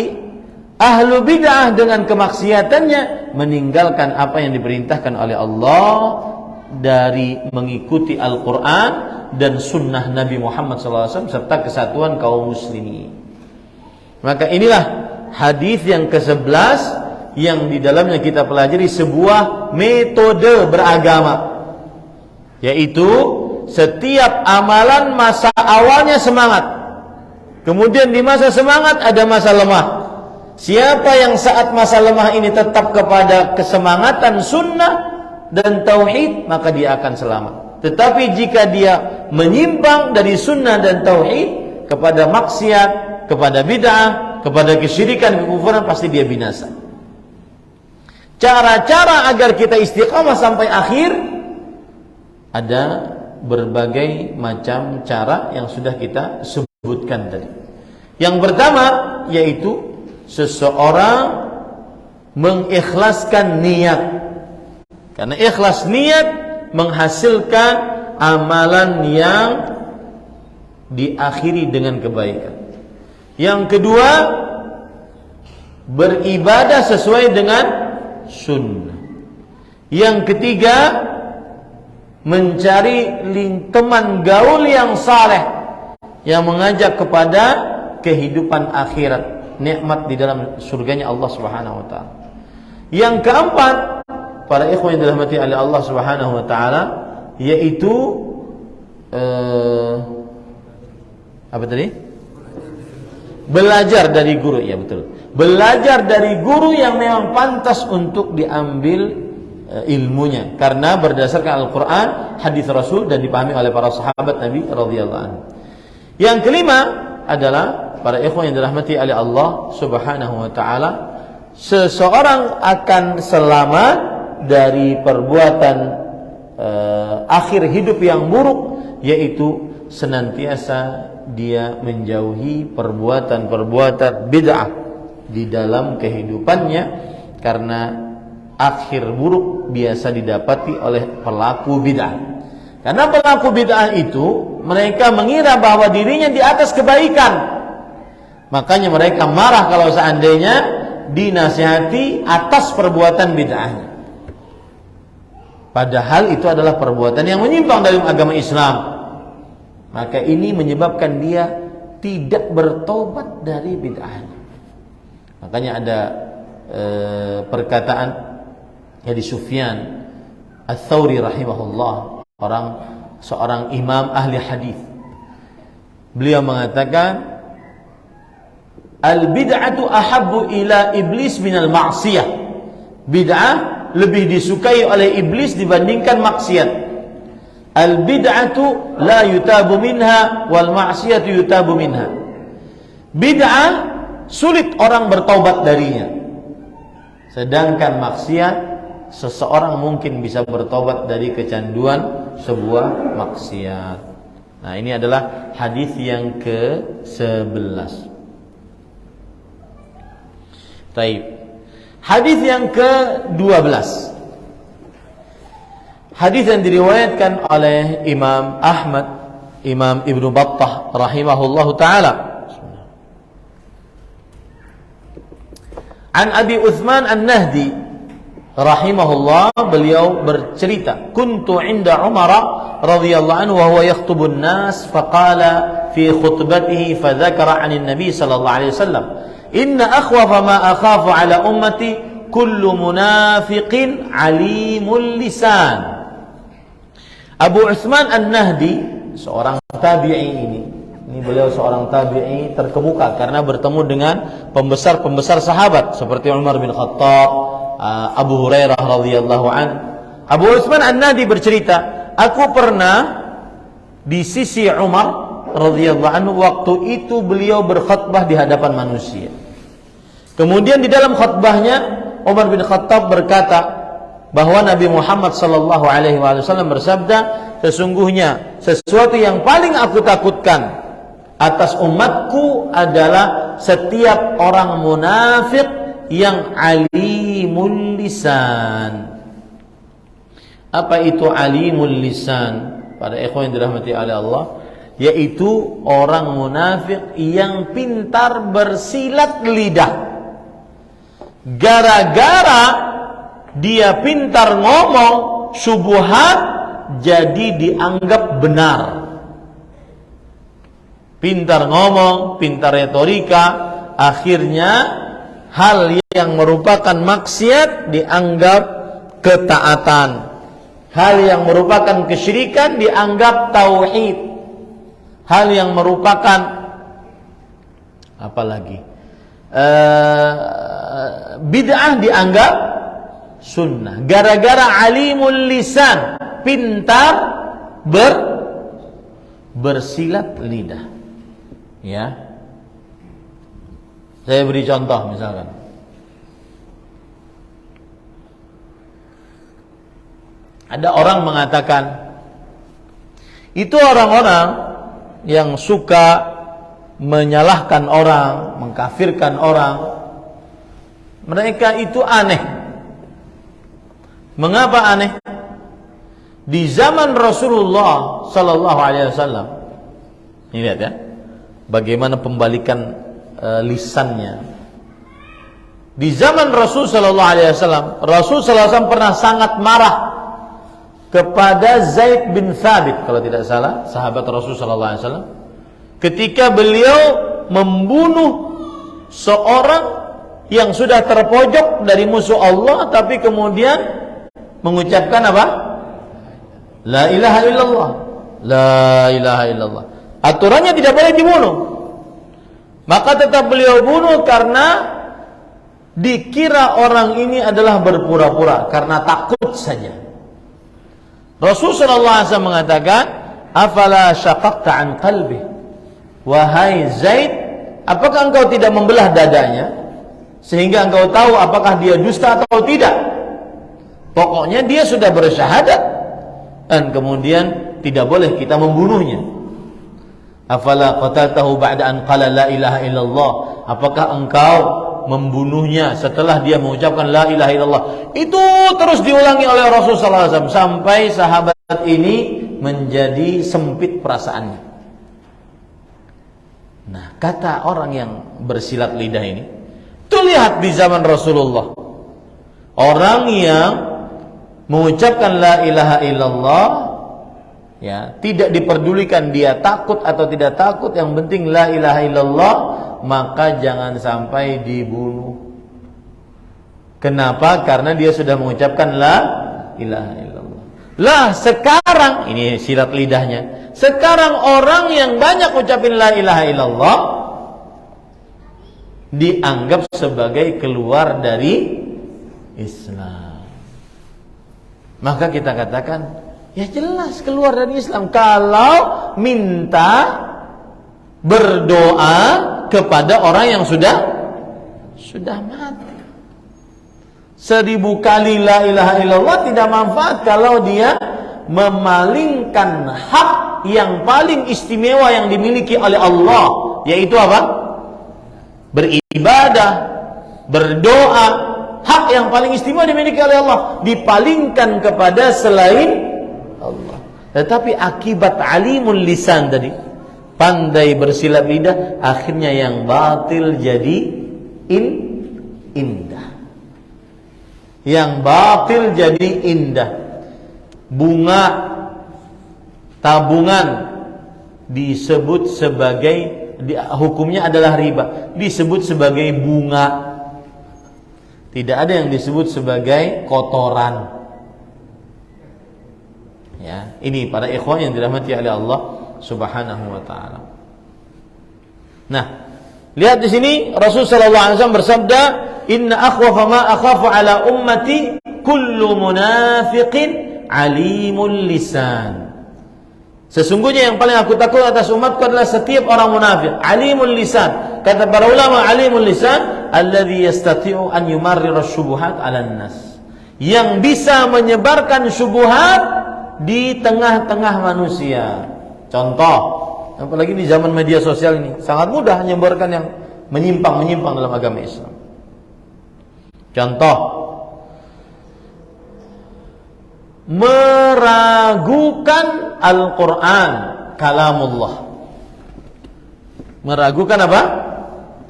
ahlu bid'ah dengan kemaksiatannya meninggalkan apa yang diperintahkan oleh Allah dari mengikuti Al-Quran dan sunnah Nabi Muhammad SAW serta kesatuan kaum muslimin. Maka inilah hadis yang ke-11 yang di dalamnya kita pelajari sebuah metode beragama, yaitu setiap amalan masa awalnya semangat, kemudian di masa semangat ada masa lemah. Siapa yang saat masa lemah ini tetap kepada kesemangatan sunnah dan tauhid, maka dia akan selamat. Tetapi jika dia menyimpang dari sunnah dan tauhid kepada maksiat, kepada bid'ah, kepada kesyirikan, kekufuran, pasti dia binasa. Cara-cara agar kita istiqamah sampai akhir ada berbagai macam cara yang sudah kita sebutkan tadi. Yang pertama yaitu seseorang mengikhlaskan niat. Karena ikhlas niat menghasilkan amalan yang diakhiri dengan kebaikan. Yang kedua, beribadah sesuai dengan sunnah. Yang ketiga, mencari teman gaul yang saleh yang mengajak kepada kehidupan akhirat, nikmat di dalam surganya Allah Subhanahu wa taala. Yang keempat, para ikhwan yang dirahmati oleh Allah Subhanahu wa taala, yaitu apa tadi? Belajar dari guru, ya betul. Belajar dari guru yang memang pantas untuk diambil ilmunya, karena berdasarkan Al-Quran, hadis Rasul, dan dipahami oleh para sahabat Nabi radhiyallahu anhu. Yang kelima adalah para ikhwan yang dirahmati oleh Allah Subhanahu wa taala, seseorang akan selamat dari perbuatan akhir hidup yang buruk, yaitu senantiasa dia menjauhi perbuatan-perbuatan bid'ah di dalam kehidupannya, karena akhir buruk biasa didapati oleh pelaku bid'ah. Karena pelaku bid'ah itu mereka mengira bahwa dirinya di atas kebaikan, makanya mereka marah kalau seandainya dinasihati atas perbuatan bid'ahnya. Padahal itu adalah perbuatan yang menyimpang dari agama Islam. Maka ini menyebabkan dia tidak bertobat dari bid'ahnya. Makanya ada perkataan dari Sufyan Ats-Tsauri rahimahullah, seorang imam ahli hadis. Beliau mengatakan, al-bid'atu ahabbu ila iblis minal ma'siyah. Bid'ah lebih disukai oleh iblis dibandingkan maksiat. Al-bid'atu la yutabu minha wal ma'siyatu yutabu minha. Bid'ah sulit orang bertaubat darinya, sedangkan maksiat seseorang mungkin bisa bertobat dari kecanduan sebuah maksiat. Nah, ini adalah hadis yang ke-11. Baik. Hadis yang ke-12. Hadis yang diriwayatkan oleh Imam Ahmad, Imam Ibnu Battah rahimahullahu taala. An Abi Uthman An-Nahdi rahimahullah, beliau bercerita, kuntu inda Umar radhiyallahu anhu wa huwa yakhtubun nas faqala fi khutbatihi fadzakara 'anil nabi sallallahu alaihi wasallam inna akhwafa ma akhafu ala ummati kullu munafiqin alimul lisan. Abu Uthman An-Nahdi, seorang tabi'i ini beliau seorang tabi'i terkemuka karena bertemu dengan pembesar-pembesar sahabat seperti Umar bin Khattab, Abu Hurairah radhiyallahu an. Abu Uthman An-Nahdi bercerita, aku pernah di sisi Umar radhiyallahu anhu waktu itu beliau berkhutbah di hadapan manusia. Kemudian di dalam khutbahnya Umar bin Khattab berkata bahwa Nabi Muhammad sallallahu alaihi wasallam bersabda, sesungguhnya sesuatu yang paling aku takutkan atas umatku adalah setiap orang munafik yang alimul lisan. Apa itu alimul lisan? Pada ikhwan yang dirahmati oleh Allah, yaitu orang munafik yang pintar bersilat lidah. Gara-gara dia pintar ngomong, syubhat jadi dianggap benar. Pintar ngomong, pintar retorika, akhirnya hal yang merupakan maksiat dianggap ketaatan. Hal yang merupakan kesyirikan dianggap tauhid. Hal yang merupakan apalagi bid'ah dianggap sunnah. Gara-gara alimul lisan, pintar bersilat lidah. Ya. Saya beri contoh misalkan. Ada orang mengatakan, itu orang-orang yang suka menyalahkan orang, mengkafirkan orang, mereka itu aneh. Mengapa aneh? Di zaman Rasulullah sallallahu alaihi wasallam, ini lihat ya, bagaimana pembalikan lisannya. Di zaman Rasul sallallahu alaihi wasallam, Rasul sallallahu alaihi wasallam pernah sangat marah kepada Zaid bin Thabit, kalau tidak salah, sahabat Rasul sallallahu alaihi wasallam, ketika beliau membunuh seorang yang sudah terpojok dari musuh Allah, tapi kemudian mengucapkan apa? La ilaha illallah. La ilaha illallah. Aturannya tidak boleh dibunuh. Maka tetap beliau bunuh karena dikira orang ini adalah berpura-pura, karena takut saja. Rasul sallallahu alaihi wasallam mengatakan, "Afala syaqaqta an qalbi?" Wahai Zaid, apakah engkau tidak membelah dadanya sehingga engkau tahu apakah dia dusta atau tidak? Pokoknya dia sudah bersyahadat dan kemudian tidak boleh kita membunuhnya. Afala qataltahu ba'da an qala la ilaha illallah? Apakah engkau membunuhnya setelah dia mengucapkan la ilaha illallah? Itu terus diulangi oleh Rasul sallallahu alaihi wasallam sampai sahabat ini menjadi sempit perasaannya. Nah, kata orang yang bersilat lidah ini, tuh lihat di zaman Rasulullah, orang yang mengucapkan la ilaha illallah, ya, tidak diperdulikan dia takut atau tidak takut, yang penting la ilaha illallah, maka jangan sampai dibunuh. Kenapa? Karena dia sudah mengucapkan la ilaha illallah. Lah sekarang, ini silat lidahnya, sekarang orang yang banyak ucapin la ilaha illallah dianggap sebagai keluar dari Islam. Maka kita katakan, ya jelas keluar dari Islam kalau minta berdoa kepada orang yang sudah mati. 1000 kali la ilaha illallah tidak manfaat kalau dia memalingkan hak yang paling istimewa yang dimiliki oleh Allah, yaitu apa? Beribadah, berdoa. Hak yang paling istimewa dimiliki oleh Allah dipalingkan kepada selain Allah. Tetapi akibat alimul lisan tadi, pandai bersilap lidah, akhirnya yang batil jadi indah. Yang batil jadi indah. Bunga tabungan disebut sebagai, hukumnya adalah riba, disebut sebagai bunga. Tidak ada yang disebut sebagai kotoran. Ya, ini para ikhwan yang dirahmati oleh Allah Subhanahu wa taala. Nah, lihat di sini Rasul sallallahu alaihi wasallam bersabda, "Inna akhwafa ma akhafu ala ummati kullu munafiqin alimul lisan." Sesungguhnya yang paling aku takut atas umatku adalah setiap orang munafik, alimul lisan. Kata para ulama, alimul lisan alladhi yastati'u an yumarrira syubuhat 'alan nas. Yang bisa menyebarkan syubhat di tengah-tengah manusia. Contoh, apalagi di zaman media sosial ini, sangat mudah menyebarkan yang menyimpang dalam agama Islam. Contoh, meragukan Al-Quran kalamullah. Meragukan apa?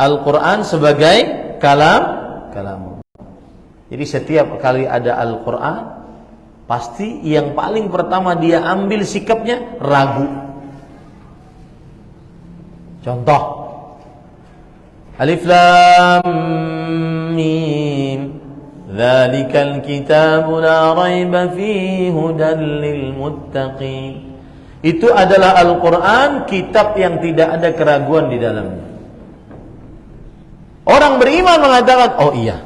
Al-Quran sebagai kalamullah. Jadi setiap kali ada Al-Quran, pasti yang paling pertama dia ambil sikapnya ragu. Contoh, Alif Lam Mim, Dzalikal kitabu la raiba fihi hudan lil muttaqin. Itu adalah Al-Quran, kitab yang tidak ada keraguan di dalamnya. Orang beriman mengatakan, oh iya,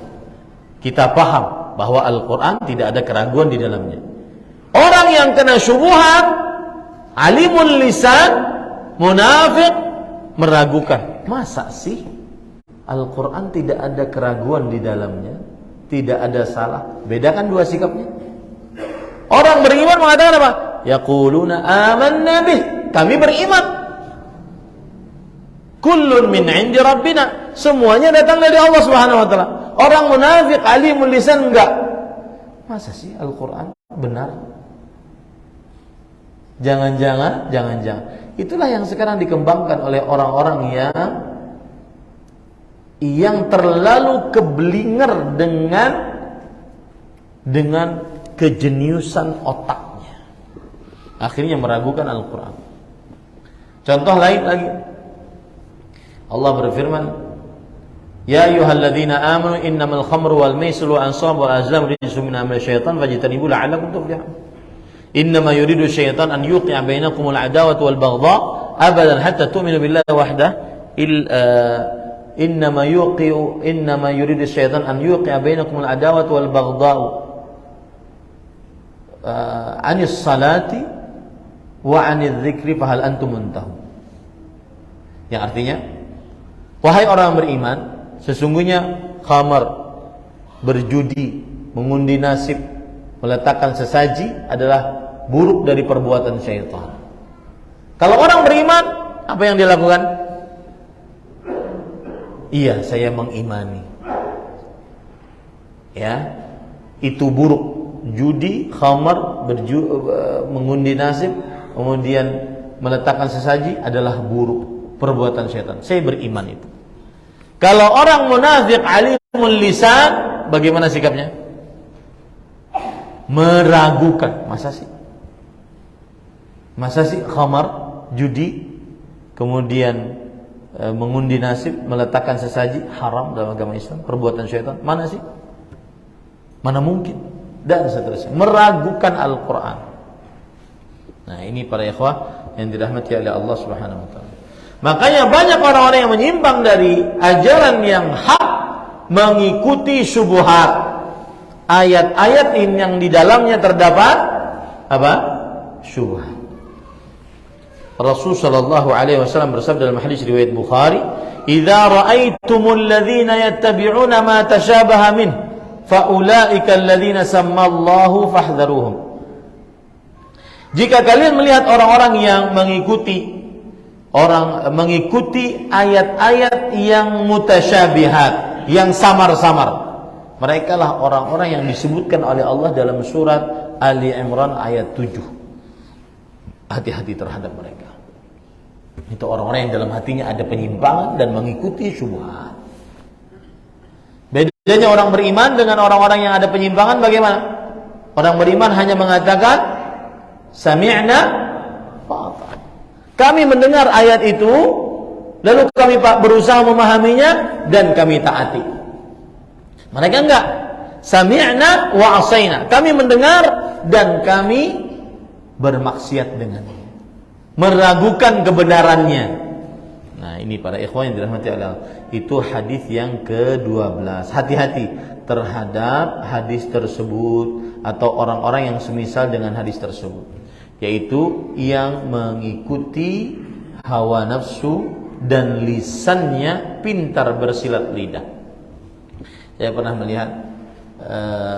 kita paham bahwa Al-Quran tidak ada keraguan di dalamnya. Orang yang kena syubhat, alimul lisan, munafik, meragukan. Masa sih Al-Quran tidak ada keraguan di dalamnya, tidak ada salah? Bedakan dua sikapnya. Orang beriman mengatakan apa? Yaquluna amanna bih, kami beriman. Kullun min 'indi rabbina, semuanya datang dari Allah Subhanahu wa taala. Orang munafik alimul lisan enggak. Masa sih Al-Quran benar? Jangan-jangan. Itulah yang sekarang dikembangkan oleh orang-orang yang terlalu keblinger dengan kejeniusan otaknya. Akhirnya meragukan Al-Quran. Contoh lain lagi. Allah berfirman, Ya ayyuhalladzina amanu innamal khamru wal maisiru wal ansabu wal azlamu rijsun min amali syaitan fajtanibuhu la'allakum tuflihun. Innama yuridu syaitan an yuqi'a bainakumul adawata wal baghdha abadan hatta tu'minu billahi wahdah. Innama yuridu syaitan an yuqi'a bainakumul adawata wal baghdha anis salati wa anidz dzikri fahal antum muntahun. Yang artinya, wahai orang beriman, sesungguhnya khamar, berjudi, mengundi nasib, meletakkan sesaji adalah buruk dari perbuatan syaitan. Kalau orang beriman, apa yang dia lakukan? Iya, saya mengimani. Ya, itu buruk. Judi, khamar, mengundi nasib, kemudian meletakkan sesaji adalah buruk, perbuatan syaitan. Saya beriman itu. Kalau orang munafik alimul lisan, bagaimana sikapnya? Meragukan. Masa sih khamar, judi, kemudian mengundi nasib, meletakkan sesaji haram dalam agama Islam, perbuatan syaitan? Mana sih? Mana mungkin? Dan seterusnya. Meragukan Al-Quran. Nah, ini para ikhwah yang dirahmati oleh Allah Subhanahu wa taala. Makanya banyak orang-orang yang menyimpang dari ajaran yang hak, mengikuti syubhat. Ayat-ayat yang di dalamnya terdapat apa? Syubhat. Rasul sallallahu alaihi wasallam bersabda dalam hadis riwayat Bukhari, "Idza ra'aitumul ladzina yattabi'una ma tashabaha min faulaika alladzina sammallahu fahdharuhum." Jika kalian melihat orang-orang yang mengikuti ayat-ayat yang mutasyabihat, yang samar-samar, mereka lah orang-orang yang disebutkan oleh Allah dalam surat Ali Imran ayat 7. hati-hati terhadap mereka. Itu orang-orang yang dalam hatinya ada penyimpangan dan mengikuti syubhat. Bedanya orang beriman dengan orang-orang yang ada penyimpangan bagaimana? Orang beriman hanya mengatakan sami'na wa ata'na. Kami mendengar ayat itu, lalu kami berusaha memahaminya dan kami taati. Mereka enggak. Sami'na wa asaina. Kami mendengar dan kami bermaksiat dengannya, meragukan kebenarannya. Nah, ini para ikhwan yang dirahmati Allah, itu hadis yang ke-12. Hati-hati terhadap hadis tersebut atau orang-orang yang semisal dengan hadis tersebut, yaitu yang mengikuti hawa nafsu dan lisannya pintar bersilat lidah. Saya pernah melihat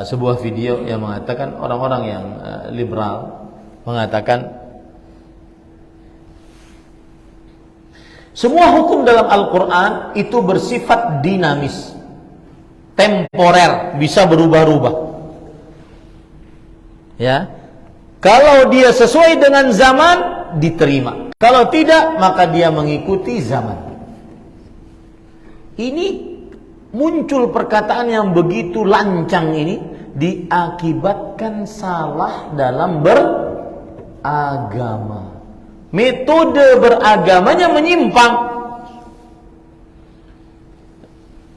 sebuah video yang mengatakan orang-orang yang liberal mengatakan semua hukum dalam Al-Quran itu bersifat dinamis, temporer, bisa berubah-ubah. Ya, kalau dia sesuai dengan zaman diterima, kalau tidak maka dia mengikuti zaman. Ini muncul perkataan yang begitu lancang ini diakibatkan salah dalam beragama. Metode beragamanya menyimpang.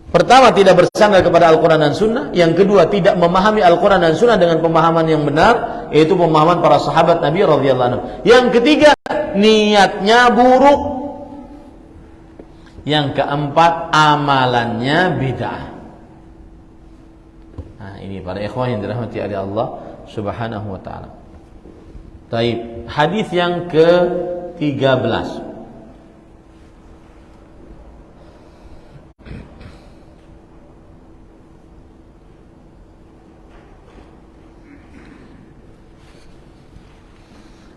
Pertama, tidak bersandar kepada Al-Quran dan Sunnah. Yang kedua, tidak memahami Al-Quran dan Sunnah dengan pemahaman yang benar, yaitu pemahaman para sahabat Nabi radhiyallahu anhu. Yang ketiga, niatnya buruk. Yang keempat, amalannya bid'ah. Nah, ini para ikhwan yang dirahmati oleh Allah Subhanahu wa taala. Baik, hadis yang ke-13.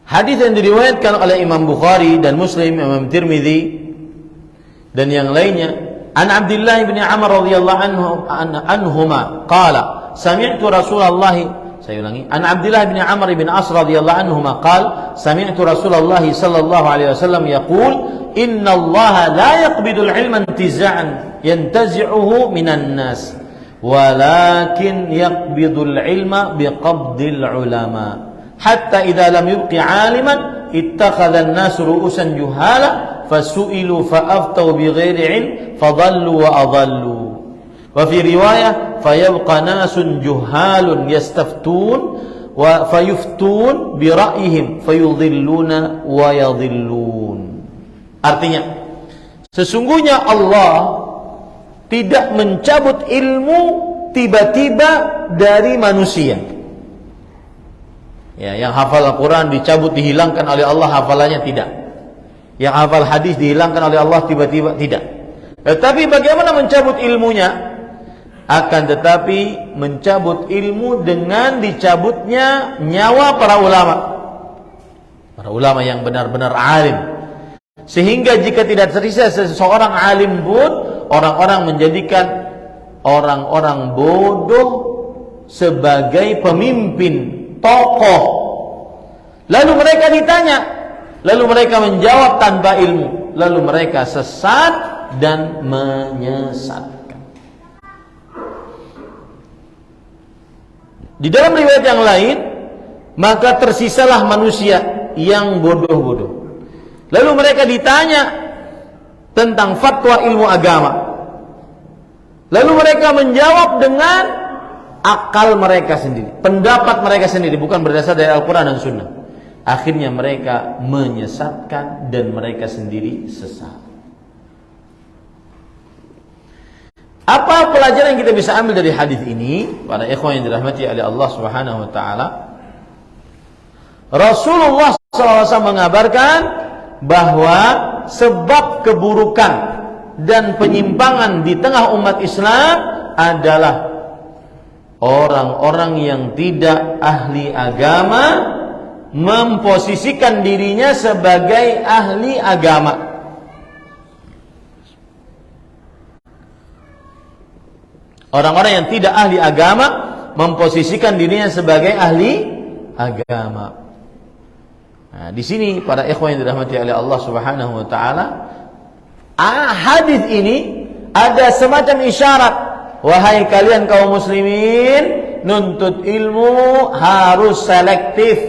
Hadis yang diriwayatkan oleh Imam Bukhari dan Muslim, Imam Tirmidzi dan yang lainnya. An Abdullah bin Amr radhiyallahu anhuma qala sami'tu Rasulullah. Saya ulangi. An Abdullah bin Amr bin As radhiyallahu anhuma qala sami'tu Rasulullah sallallahu alaihi wasallam yaqul inna Allah la yaqbidul ilma intiza'an yantazi'uhu minan nas walakin yaqbidul ilma biqabdil ulama hatta idza lam yubqi 'aliman ittakhadha an-nas ru'usan juhala fasu'ilu fa'aftau bighairi 'ilm fadallu wa adallu. Wa fi riwayah fayabqa nasun juhalun yastaftun wa fayuftun bi ra'yihim fayudhilluna wa yadhillun. Artinya, sesungguhnya Allah tidak mencabut ilmu tiba-tiba dari manusia. Ya, yang hafal Al-Quran dicabut dihilangkan oleh Allah hafalannya, tidak. Yang hafal hadis dihilangkan oleh Allah tiba-tiba, tidak. Tetapi bagaimana mencabut ilmunya? Akan tetapi mencabut ilmu dengan dicabutnya nyawa para ulama. Para ulama yang benar-benar alim. Sehingga jika tidak tersisa seseorang alim pun, orang-orang menjadikan orang-orang bodoh sebagai pemimpin, tokoh. Lalu mereka ditanya, lalu mereka menjawab tanpa ilmu, lalu mereka sesat dan menyesatkan. Di dalam riwayat yang lain, maka tersisalah manusia yang bodoh-bodoh. Lalu mereka ditanya tentang fatwa ilmu agama. Lalu mereka menjawab dengan akal mereka sendiri, pendapat mereka sendiri, bukan berdasar dari Al-Quran dan Sunnah. Akhirnya mereka menyesatkan dan mereka sendiri sesat. Apa pelajaran yang kita bisa ambil dari hadis ini, para ikhwan yang dirahmati oleh Allah Subhanahu wa taala? Rasulullah SAW mengabarkan bahwa sebab keburukan dan penyimpangan di tengah umat Islam adalah orang-orang yang tidak ahli agama memposisikan dirinya sebagai ahli agama. Orang-orang yang tidak ahli agama memposisikan dirinya sebagai ahli agama. Nah, di sini para ikhwan yang dirahmati oleh Allah Subhanahu wa taala, hadis ini ada semacam isyarat, wahai kalian kaum muslimin, nuntut ilmu harus selektif.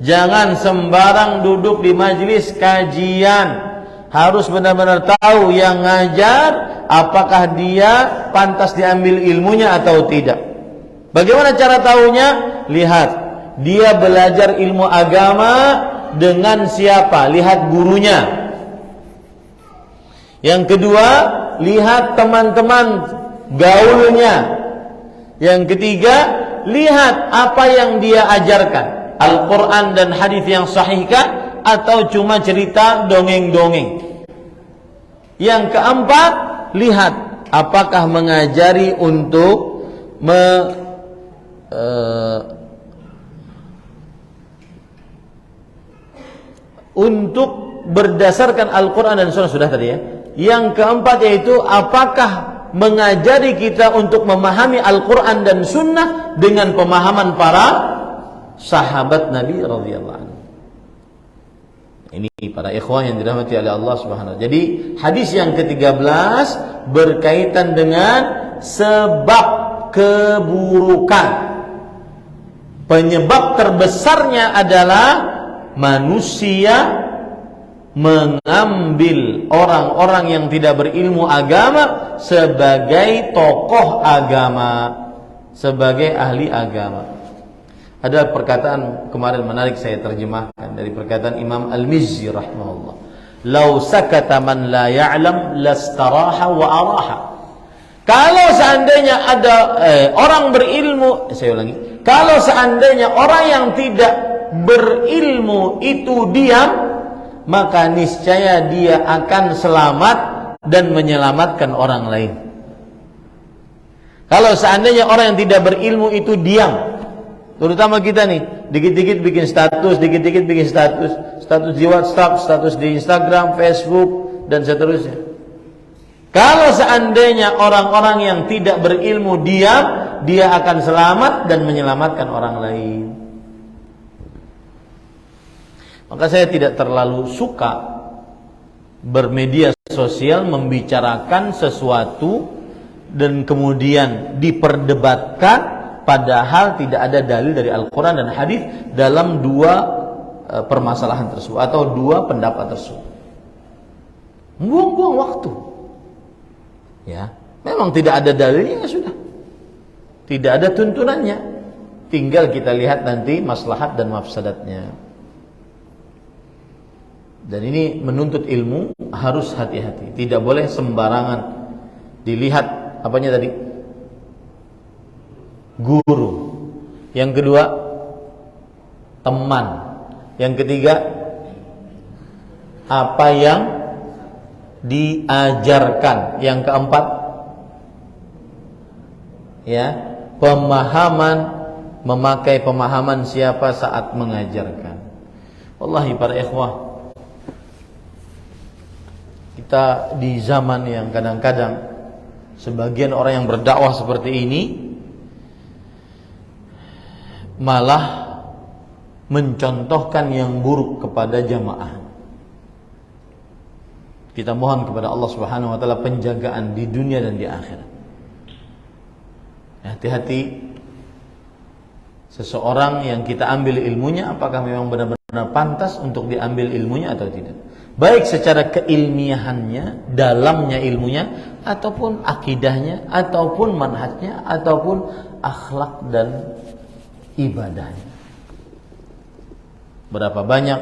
Jangan sembarang duduk di majelis kajian. Harus benar-benar tahu yang ngajar apakah dia pantas diambil ilmunya atau tidak. Bagaimana cara tahunya? Lihat, dia belajar ilmu agama dengan siapa? Lihat gurunya. Yang kedua, lihat teman-teman gaulnya. Yang ketiga, lihat apa yang dia ajarkan. Al-Quran dan hadis yang sahihkah atau cuma cerita dongeng-dongeng. Yang keempat, lihat apakah mengajari untuk untuk berdasarkan Al-Quran dan Sunnah, sudah tadi ya. Yang keempat yaitu apakah mengajari kita untuk memahami Al-Quran dan Sunnah dengan pemahaman para sahabat Nabi radhiyallahu anhu. Ini para ikhwan yang dirahmati oleh Allah Subhanahu wa taala. Jadi hadis yang ke-13 berkaitan dengan sebab keburukan. Penyebab terbesarnya adalah manusia mengambil orang-orang yang tidak berilmu agama sebagai tokoh agama, sebagai ahli agama. Ada perkataan kemarin menarik saya terjemahkan dari perkataan Imam Al-Mizzi rahimahullah. Lau sakata man la ya'lam lastaraha wa araha. Kalau seandainya ada orang berilmu, saya ulangi. Kalau seandainya orang yang tidak berilmu itu diam, maka niscaya dia akan selamat dan menyelamatkan orang lain. Kalau seandainya orang yang tidak berilmu itu diam, terutama kita nih, dikit-dikit bikin status, dikit-dikit bikin status di WhatsApp, status di Instagram, Facebook, dan seterusnya. Kalau seandainya orang-orang yang tidak berilmu diam, dia akan selamat dan menyelamatkan orang lain. Maka saya tidak terlalu suka bermedia sosial membicarakan sesuatu dan kemudian diperdebatkan padahal tidak ada dalil dari Al-Quran dan hadis dalam dua permasalahan tersebut atau dua pendapat tersebut. Buang-buang waktu. Ya, memang tidak ada dalilnya, ya sudah. Tidak ada tuntunannya. Tinggal kita lihat nanti maslahat dan mafsadatnya. Dan ini menuntut ilmu harus hati-hati. Tidak boleh sembarangan dilihat apanya tadi? Guru. Yang kedua, teman. Yang ketiga, apa yang diajarkan. Yang keempat, ya, pemahaman, memakai pemahaman siapa saat mengajarkan. Wallahi para ikhwah, kita di zaman yang kadang-kadang sebagian orang yang berdakwah seperti ini malah mencontohkan yang buruk kepada jamaah. Kita mohon kepada Allah Subhanahu wa taala penjagaan di dunia dan di akhirat. Hati-hati seseorang yang kita ambil ilmunya apakah memang benar-benar pantas untuk diambil ilmunya atau tidak. Baik secara keilmiahannya, dalamnya ilmunya, ataupun akidahnya, ataupun manhajnya, ataupun akhlak dan ibadahnya. Berapa banyak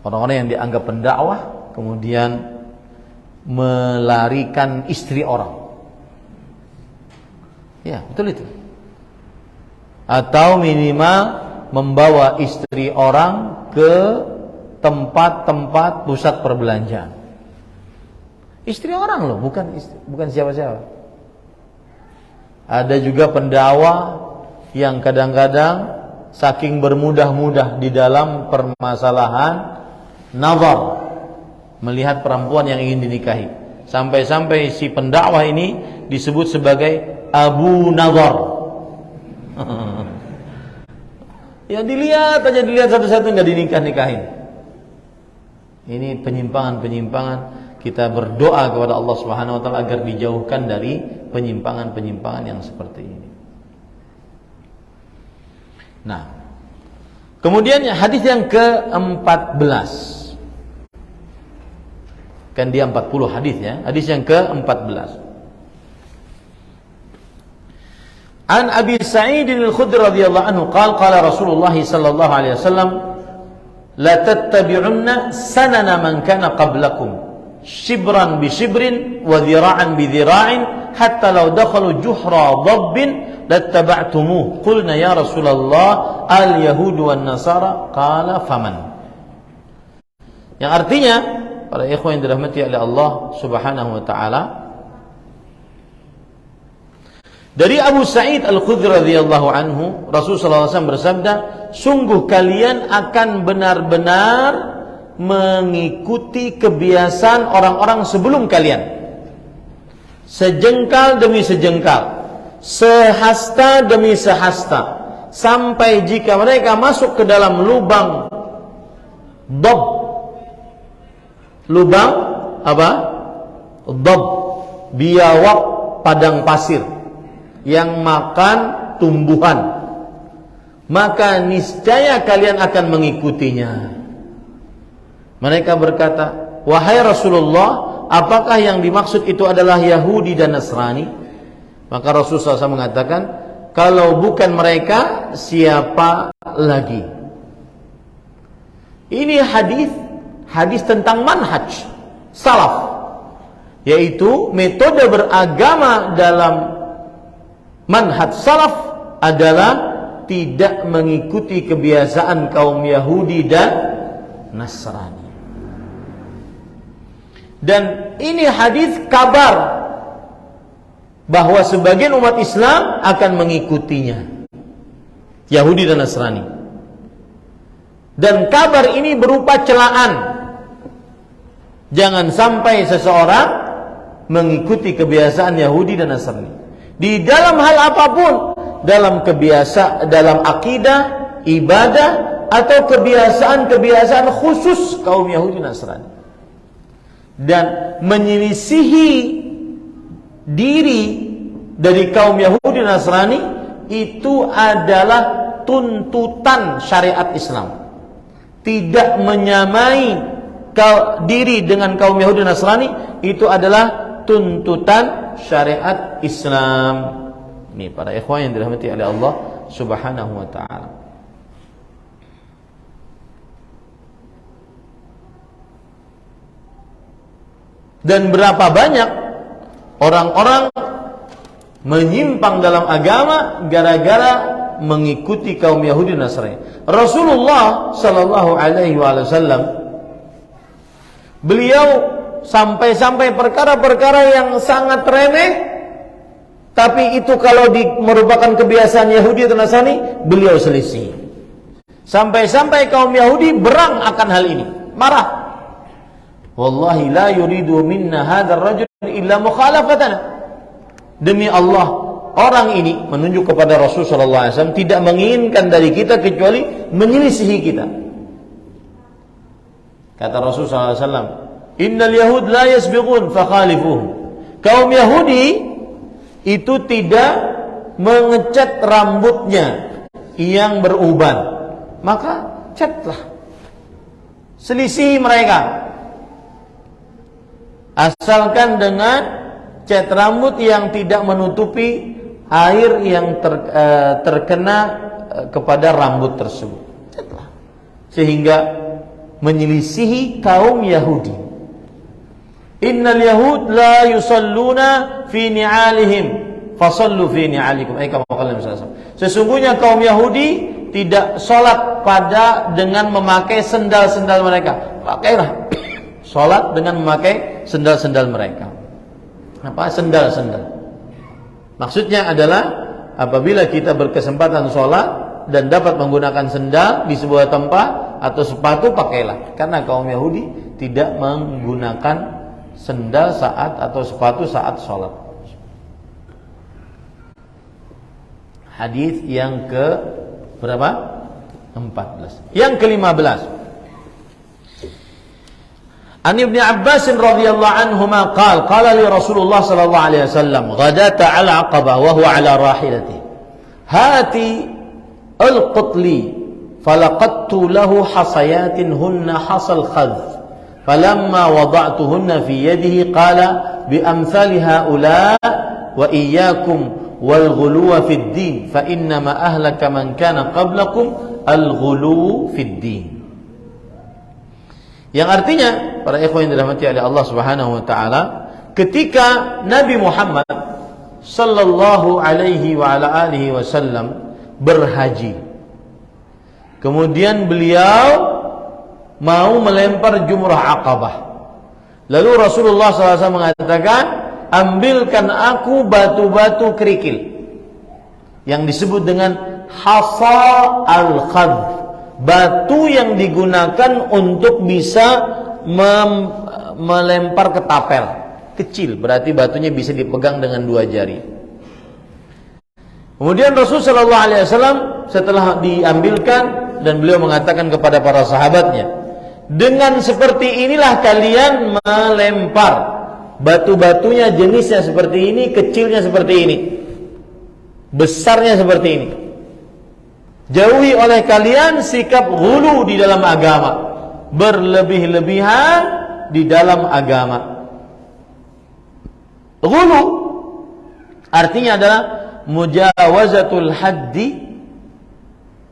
orang-orang yang dianggap pendakwah kemudian melarikan istri orang. Ya, betul itu. Atau minimal membawa istri orang ke tempat-tempat pusat perbelanjaan. Istri orang loh, bukan siapa-siapa. Ada juga pendakwah yang kadang-kadang saking bermudah-mudah di dalam permasalahan nazar, melihat perempuan yang ingin dinikahi, sampai-sampai si pendakwah ini disebut sebagai Abu Nazar. Ya dilihat aja, dilihat satu-satu, nggak dinikah-nikahin. Ini penyimpangan-penyimpangan. Kita berdoa kepada Allah Subhanahu wa taala agar dijauhkan dari penyimpangan-penyimpangan yang seperti ini. Nah, kemudian hadis yang ke-14. Kan dia 40 hadisnya. Hadis yang ke-14. An Abi Sa'id al-Khudri radhiyallahu anhu qala Rasulullah sallallahu alaihi wasallam la tattabi'unna sanana man kana qablakum shibran bi shibrin wa dhira'an bi dhira'in hatta law dakhalu juhra dhabbin lattaba'tumuh. Qulna ya Rasulullah al-yahud wan nasara qala faman. Yang artinya, para ikhwan yang dirahmati oleh Allah Subhanahu wa taala, dari Abu Sa'id Al-Khudri radhiyallahu anhu, Rasulullah SAW bersabda, sungguh kalian akan benar-benar mengikuti kebiasaan orang-orang sebelum kalian, sejengkal demi sejengkal, sehasta demi sehasta, sampai jika mereka masuk ke dalam lubang dhab. Lubang apa? Dhab, biawak padang pasir yang makan tumbuhan, maka niscaya kalian akan mengikutinya. Mereka berkata, wahai Rasulullah, apakah yang dimaksud itu adalah Yahudi dan Nasrani? Maka Rasulullah SAW mengatakan, kalau bukan mereka, siapa lagi? Ini hadis tentang manhaj salaf, yaitu metode beragama dalam manhaj salaf adalah tidak mengikuti kebiasaan kaum Yahudi dan Nasrani. Dan ini hadis kabar bahwa sebagian umat Islam akan mengikutinya, Yahudi dan Nasrani. Dan kabar ini berupa celaan. Jangan sampai seseorang mengikuti kebiasaan Yahudi dan Nasrani di dalam hal apapun, dalam kebiasaan, dalam akidah, ibadah, atau kebiasaan-kebiasaan khusus kaum Yahudi dan Nasrani. Dan menyelisihi diri dari kaum Yahudi dan Nasrani itu adalah tuntutan syariat Islam. Tidak menyamai diri dengan kaum Yahudi dan Nasrani itu adalah tuntutan syariat Islam. Ini para ikhwan yang dirahmati oleh Allah Subhanahu wa taala. Dan berapa banyak orang-orang menyimpang dalam agama gara-gara mengikuti kaum Yahudi dan Nasrani. Rasulullah sallallahu alaihi wasallam, beliau sampai-sampai perkara-perkara yang sangat remeh, tapi itu kalau merupakan kebiasaan Yahudi atau Nasrani, beliau selisih. Sampai-sampai kaum Yahudi berang akan hal ini, marah. Wallahi la yuridu minna hadzal rajul illa mukhalafatana. Demi Allah, orang ini menunjuk kepada Rasul sallallahu alaihi wasallam tidak menginginkan dari kita kecuali menyelisihi kita. Kata Rasul sallallahu alaihi wasallam, innal yahud la yasbiqun fakhalifuhum. Kaum Yahudi itu tidak mengecat rambutnya yang beruban, maka catlah, selisih mereka. Asalkan dengan cat rambut yang tidak menutupi air yang terkena kepada rambut tersebut. Catlah. Sehingga menyelisihi kaum Yahudi. Innal yahud la yusalluna fi ni'alihim fasallu fi ni'alikum. Sesungguhnya kaum Yahudi tidak sholat dengan memakai sendal-sendal mereka. Pakailah sholat dengan memakai sendal-sendal mereka. Apa sendal-sendal? Maksudnya adalah apabila kita berkesempatan sholat dan dapat menggunakan sendal di sebuah tempat atau sepatu, pakailah. Karena kaum Yahudi tidak menggunakan sendal atau sepatu saat sholat. Hadis yang ke berapa? 14. Yang ke-15. An Ibn Abbas radhiyallahu anhuma qala li Rasulullah sallallahu alaihi wasallam ghadata ala Aqabah wa huwa ala rahilatihi hati alqutli falaqattu lahu hasayatin hunna hasal khadh falamma wada'tuhunna fi yadihi qala bi amsali haula wa iyyakum wal ghuluwa fid din fa inna ma ahlaka man kana qablakum al ghuluw fid din. Yang artinya, para ikhwan yang dirahmati oleh Allah Subhanahu wa taala, ketika Nabi Muhammad sallallahu alaihi wa ala alihi wasallam berhaji, kemudian beliau mau melempar jumrah Aqabah. Lalu Rasulullah SAW mengatakan, ambilkan aku batu-batu kerikil yang disebut dengan hasa al-khadh, batu yang digunakan untuk bisa melempar ketapel kecil, berarti batunya bisa dipegang dengan 2 jari. Kemudian Rasul sallallahu alaihi wasallam setelah diambilkan dan beliau mengatakan kepada para sahabatnya, dengan seperti inilah kalian melempar, batu-batunya jenisnya seperti ini, kecilnya seperti ini, besarnya seperti ini. Jauhi oleh kalian sikap ghulu di dalam agama, berlebih-lebihan di dalam agama. Ghulu artinya adalah mujawazatul haddi,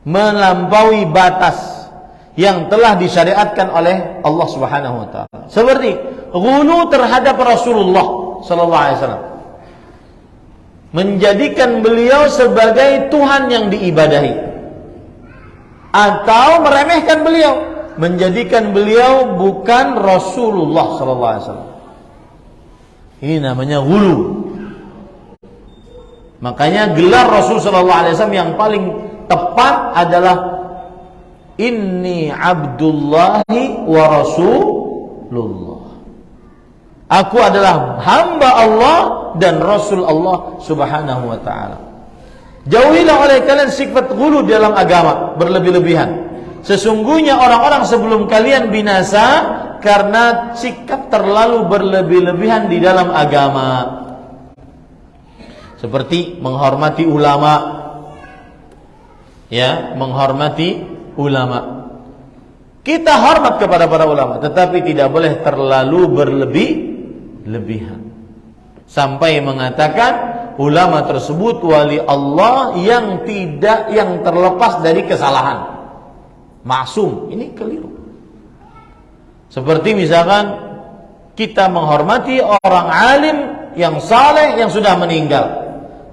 melampaui batas yang telah disyariatkan oleh Allah Subhanahu wa taala. Seperti ghulu terhadap Rasulullah sallallahu alaihi wasallam, menjadikan beliau sebagai Tuhan yang diibadahi, atau meremehkan beliau, menjadikan beliau bukan Rasulullah sallallahu alaihi wasallam. Ini namanya ghulu. Makanya gelar Rasul sallallahu alaihi wasallam yang paling tepat adalah Inni Abdullahi wa Rasulullah. Aku adalah hamba Allah dan Rasul Allah Subhanahu wa taala. Jauhilah oleh kalian sifat ghulu dalam agama, berlebih-lebihan. Sesungguhnya orang-orang sebelum kalian binasa karena sikap terlalu berlebih-lebihan di dalam agama. Seperti menghormati ulama. Ya, menghormati ulama. Kita hormat kepada para ulama, tetapi tidak boleh terlalu berlebih-lebihan. Sampai mengatakan ulama tersebut wali Allah yang terlepas dari kesalahan, maksum. Ini keliru. Seperti misalkan kita menghormati orang alim yang saleh yang sudah meninggal,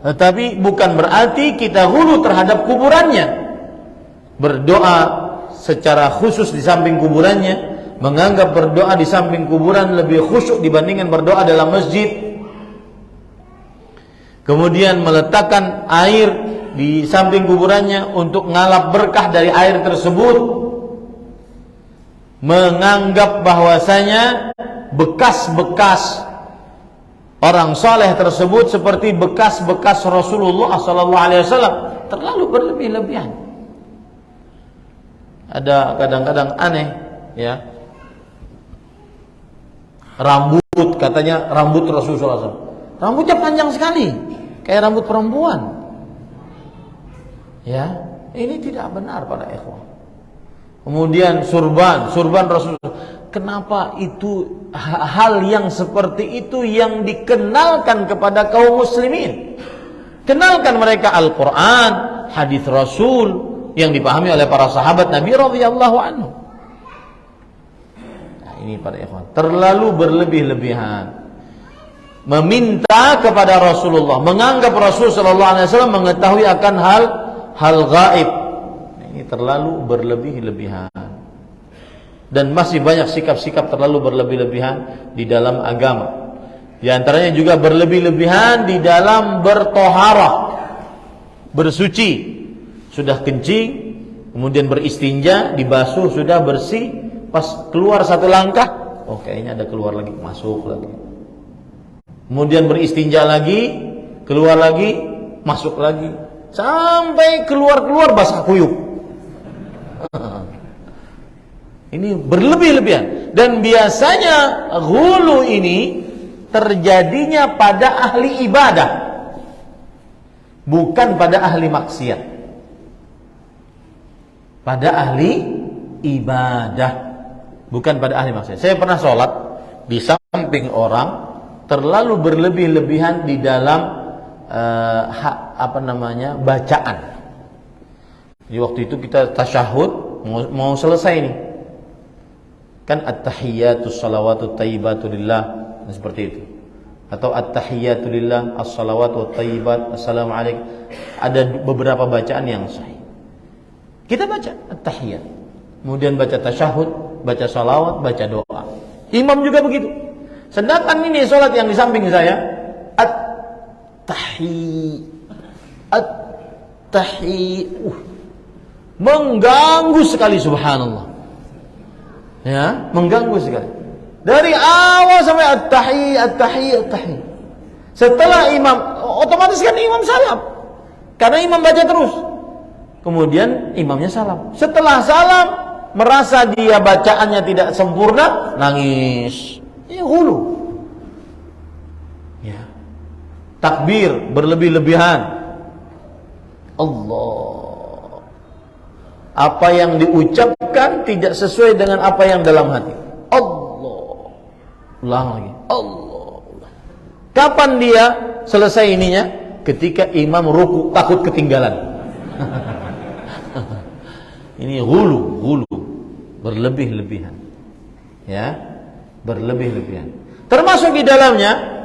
tetapi bukan berarti kita ghulu terhadap kuburannya, berdoa secara khusus di samping kuburannya, menganggap berdoa di samping kuburan lebih khusyuk dibandingkan berdoa dalam masjid. Kemudian meletakkan air di samping kuburannya untuk ngalap berkah dari air tersebut, menganggap bahwasanya bekas-bekas orang saleh tersebut seperti bekas-bekas Rasulullah SAW, terlalu berlebih-lebihan. Ada kadang-kadang aneh, ya, rambut, katanya rambut Rasulullah SAW, rambutnya panjang sekali, kayak rambut perempuan. Ya, ini tidak benar pada ikhwan. Kemudian surban Rasulullah. Kenapa itu hal yang seperti itu yang dikenalkan kepada kaum muslimin? Kenalkan mereka Al-Quran, hadis Rasul yang dipahami oleh para sahabat Nabi radhiyallahu anhu. Nah, ini para ikhwan, terlalu berlebih-lebihan. Meminta kepada Rasulullah, menganggap Rasul sallallahu alaihi wasallam mengetahui akan hal gaib. Ini terlalu berlebih-lebihan. Dan masih banyak sikap-sikap terlalu berlebih-lebihan di dalam agama. Di antaranya juga berlebih-lebihan di dalam bertoharah, bersuci. Sudah kencing, kemudian beristinja, dibasuh, sudah bersih, pas keluar satu langkah, oh kayaknya ada keluar lagi, masuk lagi. Kemudian beristinja lagi, keluar lagi, masuk lagi, sampai keluar basah kuyup. Ini berlebih-lebihan. Dan biasanya ghulu ini terjadinya pada ahli ibadah, bukan pada ahli maksiat. Pada ahli ibadah, bukan pada ahli maksiat. Saya pernah sholat di samping orang terlalu berlebih-lebihan di dalam bacaan. Di waktu itu kita tasyahud, mau selesai nih. Kan at-tahiyyatu shalawatu thayyibatu lillah, seperti itu. Atau at-tahiyyatu lillah, as-salawatu thayyibat, assalamualaikum. Ada beberapa bacaan yang sahih. Kita baca at-tahiyyat, kemudian baca tasyahud, baca salawat, baca doa. Imam juga begitu. Sedangkan ini sholat yang di samping saya, mengganggu sekali, subhanallah. Ya, mengganggu sekali. Dari awal sampai at-tahiyy. Setelah imam, otomatis kan imam salam. Karena imam baca terus. Kemudian imamnya salam. Setelah salam, merasa dia bacaannya tidak sempurna, nangis. Ini ghulu. Ya. Takbir berlebih-lebihan. Allah. Apa yang diucapkan tidak sesuai dengan apa yang dalam hati. Allah. Ulang lagi. Allah. Kapan dia selesai ininya? Ketika imam ruku takut ketinggalan. Ini ghulu. Berlebih-lebihan. Ya, berlebih-lebihan. Termasuk di dalamnya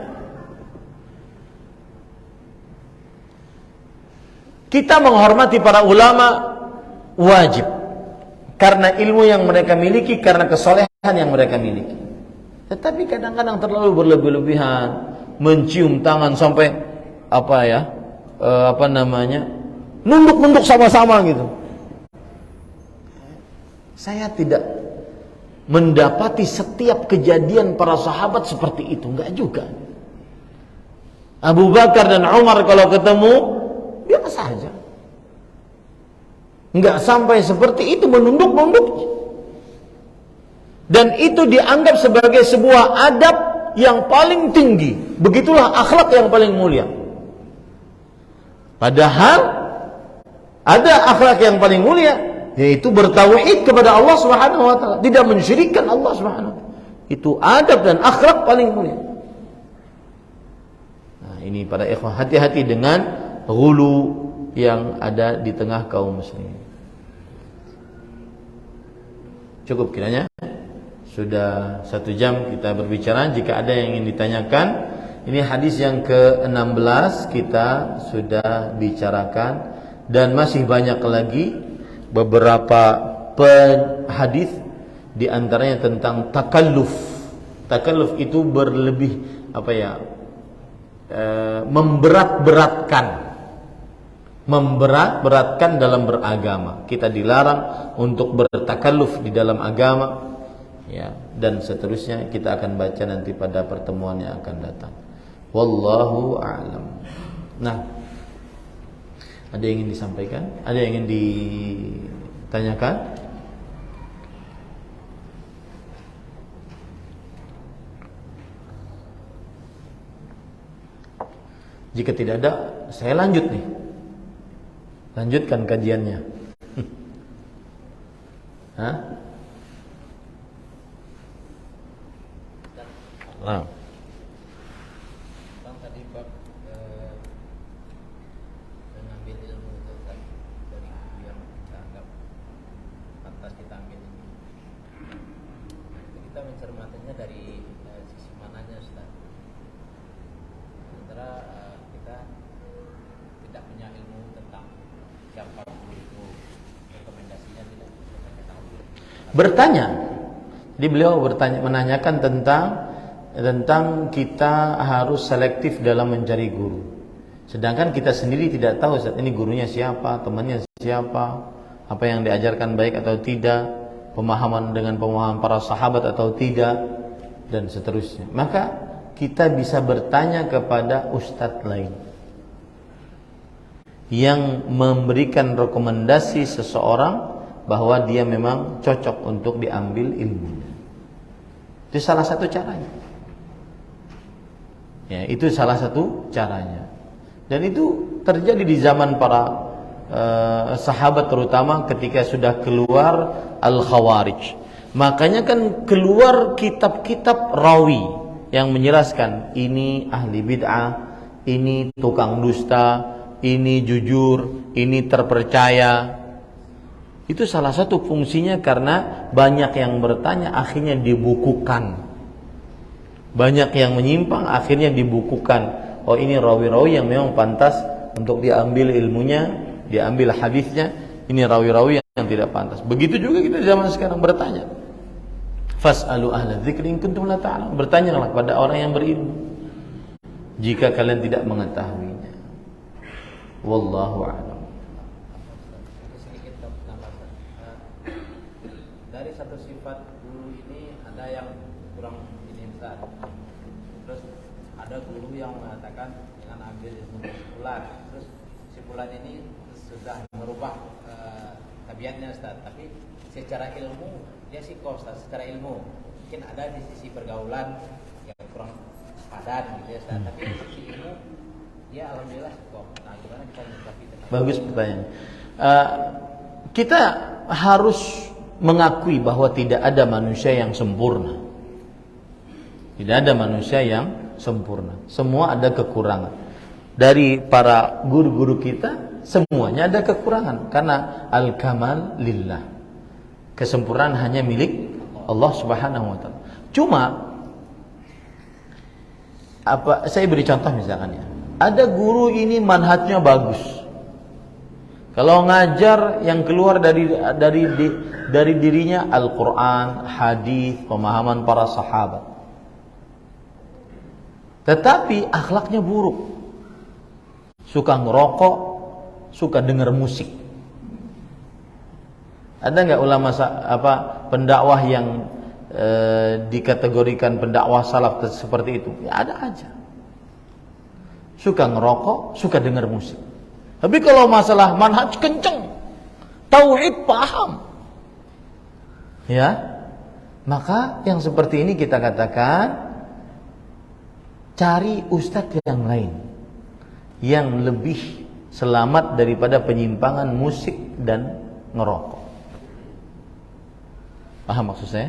kita menghormati para ulama, wajib, karena ilmu yang mereka miliki, karena kesolehan yang mereka miliki. Tetapi kadang-kadang terlalu berlebih-lebihan, mencium tangan sampai nunduk-nunduk sama-sama gitu. Saya tidak mendapati setiap kejadian para sahabat seperti itu, enggak juga. Abu Bakar dan Umar kalau ketemu biasa saja. Enggak sampai seperti itu menunduk-nunduk. Dan itu dianggap sebagai sebuah adab yang paling tinggi. Begitulah akhlak yang paling mulia. Padahal ada akhlak yang paling mulia, yaitu bertauhid kepada Allah Subhanahu wa taala, tidak mensyirikkan Allah Subhanahu wa taala. Itu adab dan akhlak paling mulia. Nah, ini para ikhwah, hati-hati dengan ghulu yang ada di tengah kaum muslimin. Cukup kiranya, sudah 1 jam kita berbicara. Jika ada yang ingin ditanyakan, ini hadis yang ke-16 kita sudah bicarakan, dan masih banyak lagi beberapa hadis, di antaranya tentang takalluf. Takalluf itu berlebih memberat-beratkan dalam beragama. Kita dilarang untuk bertakalluf di dalam agama, ya, dan seterusnya kita akan baca nanti pada pertemuan yang akan datang. Wallahu a'lam. Nah, ada yang ingin disampaikan? Ada yang ingin ditanyakan? Jika tidak ada, saya lanjut nih. Lanjutkan kajiannya. Hah? Nah. Bang, tadi bab mengambil ilmu itu kan dari yang kita anggap pantas kita ambil ini. Kita mencermatinya dari sisi mananya, Ustaz. Sementara kita tidak punya ilmu tentang siapa guru itu, rekomendasinya tidak kita ketahui. Bertanya. Jadi beliau menanyakan tentang kita harus selektif dalam mencari guru. Sedangkan kita sendiri tidak tahu saat ini gurunya siapa, temannya siapa, apa yang diajarkan baik atau tidak, pemahaman dengan pemahaman para sahabat atau tidak, dan seterusnya. Maka kita bisa bertanya kepada ustadz lain yang memberikan rekomendasi seseorang bahwa dia memang cocok untuk diambil ilmunya. Itu salah satu caranya. Ya, itu salah satu caranya. Dan itu terjadi di zaman para sahabat, terutama ketika sudah keluar Al-Khawarij. Makanya kan keluar kitab-kitab rawi yang menjelaskan ini ahli bid'ah, ini tukang dusta, ini jujur, ini terpercaya. Itu salah satu fungsinya karena banyak yang bertanya akhirnya dibukukan. Banyak yang menyimpang akhirnya dibukukan. Oh, ini rawi-rawi yang memang pantas untuk diambil ilmunya, diambil hadisnya. Ini rawi-rawi yang tidak pantas. Begitu juga kita zaman sekarang bertanya. Fas'alu ahla dzikri in kuntum la ta'lamun. Bertanyalah kepada orang yang berilmu jika kalian tidak mengetahuinya. Wallahu a'lam. Sedikit tambahkan. Dari satu sifat guru ini ada yang kurang ini Ustaz. Terus ada guru yang mengatakan dengan ambil ilmu kesimpulan. Terus kesimpulan ini sudah merubah tabiatnya Ustaz. Tapi secara ilmu dia sikoh Ustaz, secara ilmu mungkin ada di sisi pergaulan yang kurang padan gitu ya Ustaz. Tapi di sisi ilmu dia alhamdulillah sikoh. Nah, gimana kita menyikapi? Bagus pertanyaan. Kita harus mengakui bahwa tidak ada manusia yang sempurna. Tidak ada manusia yang sempurna. Semua ada kekurangan. Dari para guru-guru kita semuanya ada kekurangan karena al-kamal lillah. Kesempurnaan hanya milik Allah Subhanahu wa taala. Cuma saya beri contoh misalkan ya. Ada guru ini manhajnya bagus. Kalau ngajar yang keluar dari dirinya Al-Qur'an, hadis, pemahaman para sahabat. Tetapi akhlaknya buruk. Suka ngerokok, suka dengar musik. Ada nggak ulama pendakwah yang dikategorikan pendakwah salaf seperti itu? Ya ada aja. Suka ngerokok, suka dengar musik. Tapi kalau masalah manhaj kenceng, tauhid paham, ya, maka yang seperti ini kita katakan cari ustadz yang lain yang lebih selamat daripada penyimpangan musik dan ngerokok. Paham maksud saya?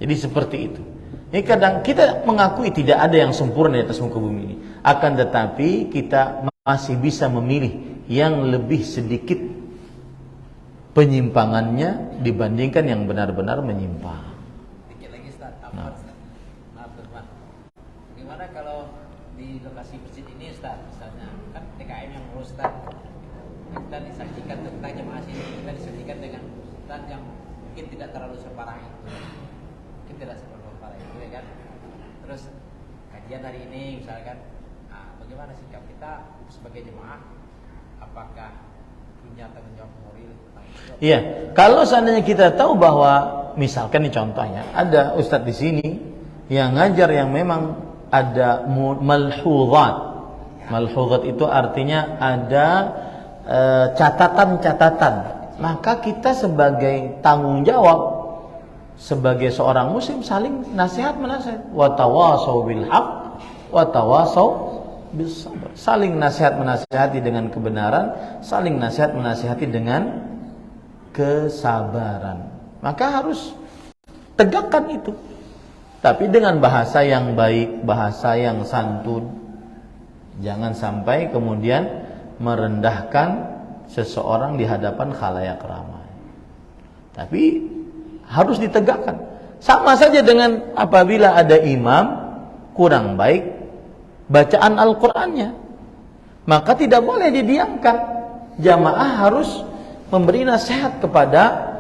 Jadi seperti itu. Ini kadang kita mengakui tidak ada yang sempurna di atas muka bumi ini. Akan tetapi kita masih bisa memilih yang lebih sedikit penyimpangannya dibandingkan yang benar-benar menyimpang. Dikit lagi Ustaz, maaf Ustaz. Gimana kalau di lokasi masjid ini Ustaz, misalnya kan TKM yang ngurus Ustaz, kita disaksikan tentang jemaah sini, kita disaksikan dengan Ustaz yang mungkin tidak terlalu separah itu, ya kan? Terus kajian hari ini misalkan, bagaimana sikap kita sebagai jemaah? Apakah punya tanggung jawab moral? Iya, kalau seandainya kita tahu bahwa misalkan nih contohnya ada ustadz di sini yang ngajar yang memang ada malhuzat. Malhuzat itu artinya ada catatan-catatan. Maka kita sebagai tanggung jawab sebagai seorang muslim saling nasihat menasihat. Wa tawasau bil haqq wa tawasau bis sabr. Saling nasihat menasihati dengan kebenaran, saling nasihat menasihati dengan kesabaran. Maka harus tegakkan itu. Tapi dengan bahasa yang baik, bahasa yang santun. Jangan sampai kemudian merendahkan seseorang di hadapan khalayak ramai. Tapi harus ditegakkan. Sama saja dengan apabila ada imam kurang baik bacaan Al-Qur'annya, maka tidak boleh didiamkan. Jamaah harus memberi nasihat kepada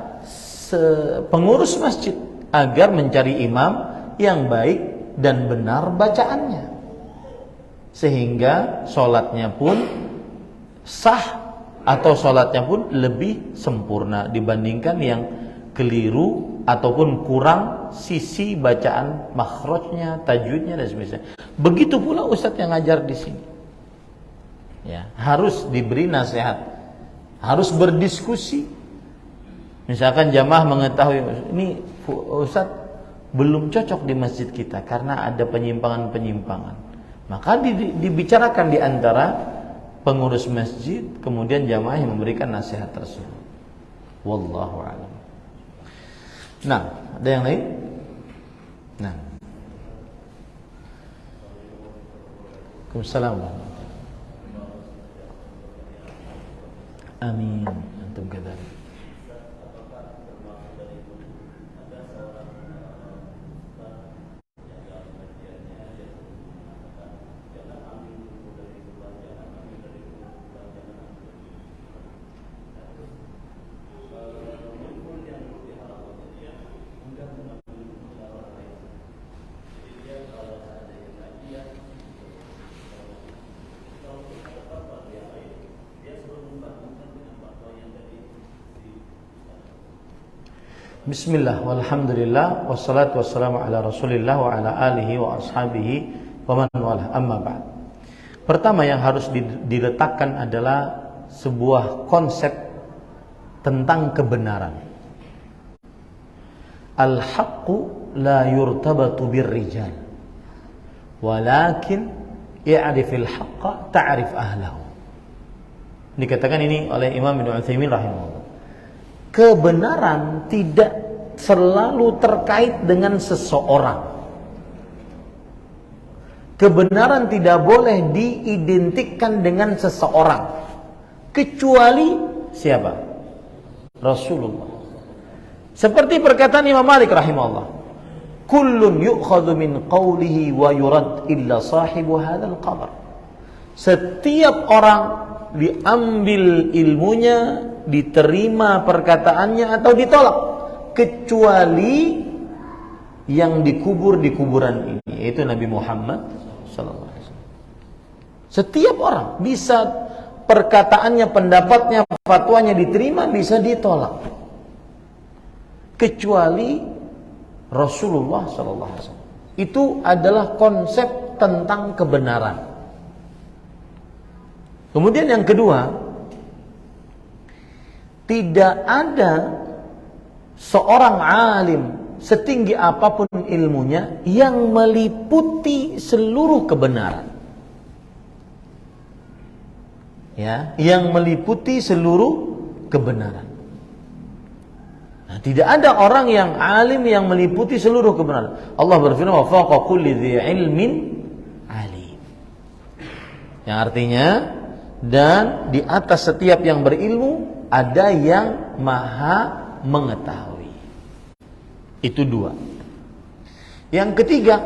pengurus masjid agar mencari imam yang baik dan benar bacaannya, sehingga sholatnya pun sah atau sholatnya pun lebih sempurna dibandingkan yang keliru ataupun kurang sisi bacaan makhrajnya, tajwidnya dan sebagainya. Begitu pula ustadz yang ngajar di sini. Ya, harus diberi nasihat, harus berdiskusi Misalkan jamaah mengetahui ini Ustaz belum cocok di masjid kita karena ada penyimpangan-penyimpangan, maka dibicarakan di antara pengurus masjid, kemudian jamaah yang memberikan nasihat tersebut. Wallahu a'lam. Nah, ada yang lain? Nah. Waalaikumsalam. Amin. Antum kadzalik. Bismillah, walhamdulillah, wassalatu wassalamu ala rasulillah wa ala alihi wa ashabihi wa man walah, amma ba'd. Pertama yang harus diletakkan adalah sebuah konsep tentang kebenaran. Al-haqqu la yurtabatu birrijal, walakin i'rifil haqqa ta'rif ahlahu. Dikatakan ini oleh Imam Ibnu Utsaimin rahimahullah. Kebenaran tidak selalu terkait dengan seseorang. Kebenaran tidak boleh diidentikan dengan seseorang kecuali siapa? Rasulullah. Seperti perkataan Imam Malik rahimahullah, kullun yu'khadhu min qawlihi wa yurad illa sahibu hadzal qabr. Setiap orang diambil ilmunya, diterima perkataannya atau ditolak, kecuali yang dikubur di kuburan ini, yaitu Nabi Muhammad sallallahu alaihi wasallam. Setiap orang bisa perkataannya, pendapatnya, fatwanya diterima, bisa ditolak, kecuali Rasulullah sallallahu alaihi wasallam. Itu adalah konsep tentang kebenaran. Kemudian yang kedua, tidak ada seorang alim setinggi apapun ilmunya yang meliputi seluruh kebenaran. Ya, yang meliputi seluruh kebenaran. Nah, tidak ada orang yang alim yang meliputi seluruh kebenaran. Allah berfirman, "Wa fawqa kulli dzi ilmin alim." Yang artinya, dan di atas setiap yang berilmu ada yang maha mengetahui. Itu dua. Yang ketiga,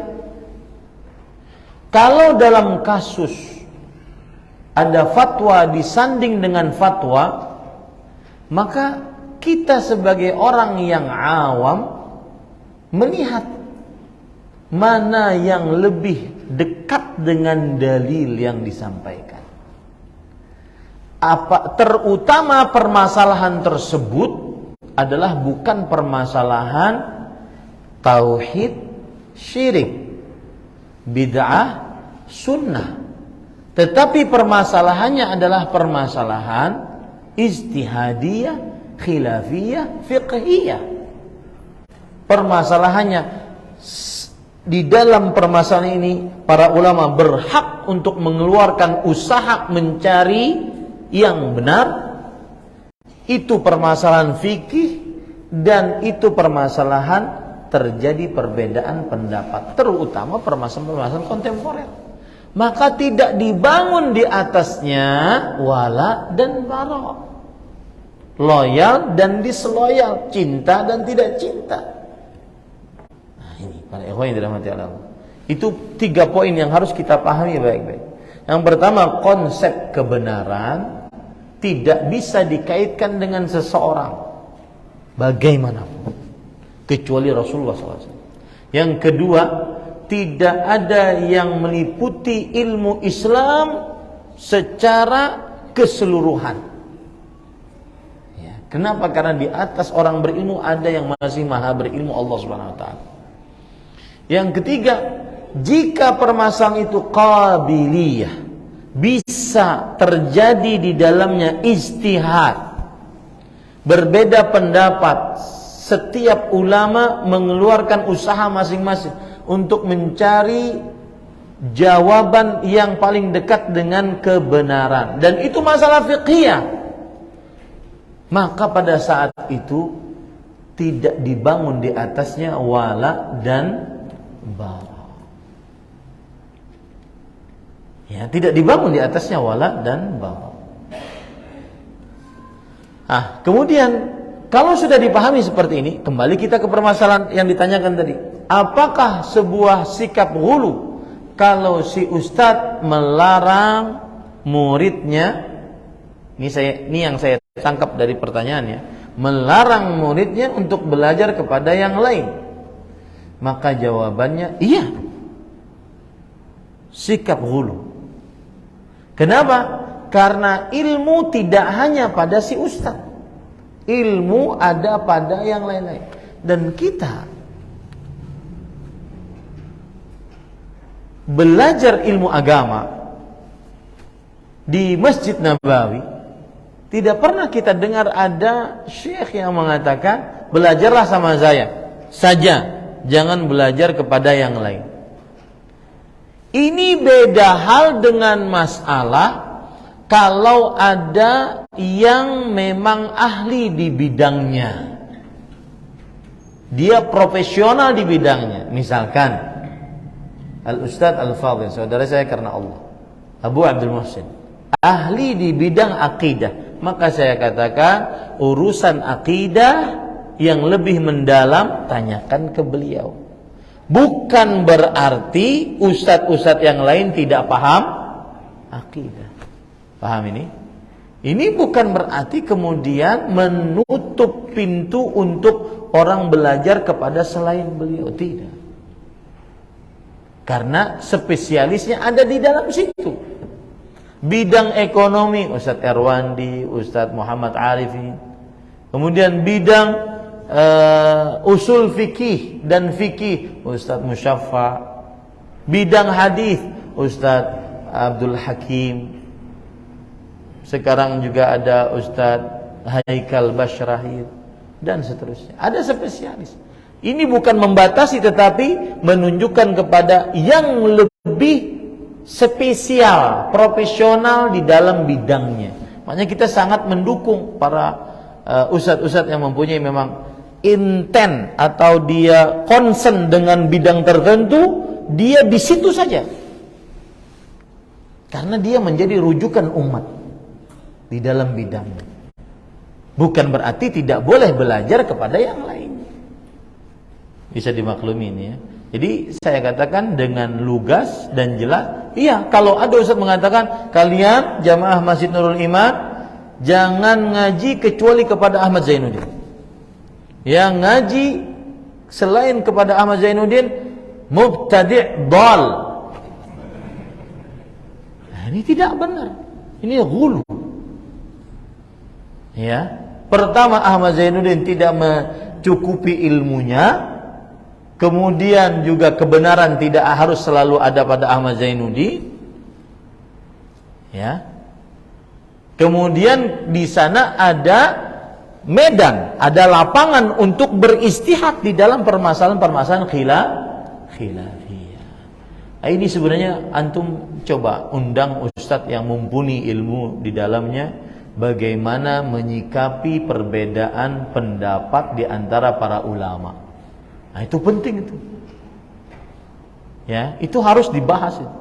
kalau dalam kasus ada fatwa disanding dengan fatwa, maka kita sebagai orang yang awam melihat mana yang lebih dekat dengan dalil yang disampaikan. Terutama permasalahan tersebut adalah bukan permasalahan tauhid, syirik, bid'ah, sunnah, tetapi permasalahannya adalah permasalahan ijtihadiyah, khilafiyah, fiqhiyah. Permasalahannya, di dalam permasalahan ini para ulama berhak untuk mengeluarkan usaha mencari yang benar. Itu permasalahan fikih, dan itu permasalahan terjadi perbedaan pendapat, terutama permasalahan kontemporer. Maka tidak dibangun di atasnya wala dan bara, loyal dan disloyal, cinta dan tidak cinta. Nah, ini para ikhwan yang dirahmati Allah, itu 3 poin yang harus kita pahami baik-baik. Yang pertama, konsep kebenaran tidak bisa dikaitkan dengan seseorang bagaimanapun kecuali Rasulullah SAW. Yang kedua, tidak ada yang meliputi ilmu Islam secara keseluruhan. Ya, kenapa? Karena di atas orang berilmu ada yang masih maha berilmu, Allah Subhanahu wa taala. Yang ketiga, jika permasalahan itu qabiliyah, bisa terjadi di dalamnya ijtihad, berbeda pendapat. Setiap ulama mengeluarkan usaha masing-masing untuk mencari jawaban yang paling dekat dengan kebenaran, dan itu masalah fiqhiyah. Maka pada saat itu tidak dibangun di atasnya wala dan bara. Ya, tidak dibangun di atasnya wala dan bara. Kemudian kalau sudah dipahami seperti ini, kembali kita ke permasalahan yang ditanyakan tadi. Apakah sebuah sikap ghulu kalau si ustadz melarang muridnya, ini yang saya tangkap dari pertanyaannya, melarang muridnya untuk belajar kepada yang lain? Maka jawabannya iya, sikap ghulu. Kenapa? Karena ilmu tidak hanya pada si ustadz, ilmu ada pada yang lain-lain. Dan kita belajar ilmu agama di Masjid Nabawi, tidak pernah kita dengar ada syekh yang mengatakan belajarlah sama saya saja, jangan belajar kepada yang lain. Ini beda hal dengan masalah kalau ada yang memang ahli di bidangnya, dia profesional di bidangnya. Misalkan Al-Ustadz Al-Fadhil, saudara saya karena Allah, Abu Abdul Muhsin, ahli di bidang akidah, maka saya katakan urusan akidah yang lebih mendalam tanyakan ke beliau. Bukan berarti ustadz-ustadz yang lain tidak paham akidah. Paham ini? Ini bukan berarti kemudian menutup pintu untuk orang belajar kepada selain beliau. Tidak. Karena spesialisnya ada di dalam situ. Bidang ekonomi Ustadz Erwandi, Ustadz Muhammad Arifin. Kemudian bidang usul fikih dan fikih Ustadz Musyaffa. Bidang hadis Ustadz Abdul Hakim. Sekarang juga ada Ustadz Haikal Bashrahid dan seterusnya. Ada spesialis. Ini bukan membatasi, tetapi menunjukkan kepada yang lebih spesial, profesional di dalam bidangnya. Makanya kita sangat mendukung para ustadz-ustadz yang mempunyai memang intent atau dia concern dengan bidang tertentu, dia di situ saja. Karena dia menjadi rujukan umat di dalam bidangnya. Bukan berarti tidak boleh belajar kepada yang lain. Bisa dimaklumi ini ya. Jadi saya katakan dengan lugas dan jelas, iya, kalau ada ustaz mengatakan kalian jamaah Masjid Nurul Iman jangan ngaji kecuali kepada Ahmad Zainuddin. Yang ngaji selain kepada Ahmad Zainuddin mubtadi' dhal. Nah, ini tidak benar. Ini ghulu. Ya, pertama Ahmad Zainuddin tidak mencukupi ilmunya, kemudian juga kebenaran tidak harus selalu ada pada Ahmad Zainuddin. Ya. Kemudian di sana ada medan, ada lapangan untuk beristihad di dalam permasalahan-permasalahan khilafiyah. Ini sebenarnya antum coba undang ustadz yang mumpuni ilmu di dalamnya, bagaimana menyikapi perbedaan pendapat di antara para ulama. Nah, itu penting itu. Ya, itu harus dibahas itu.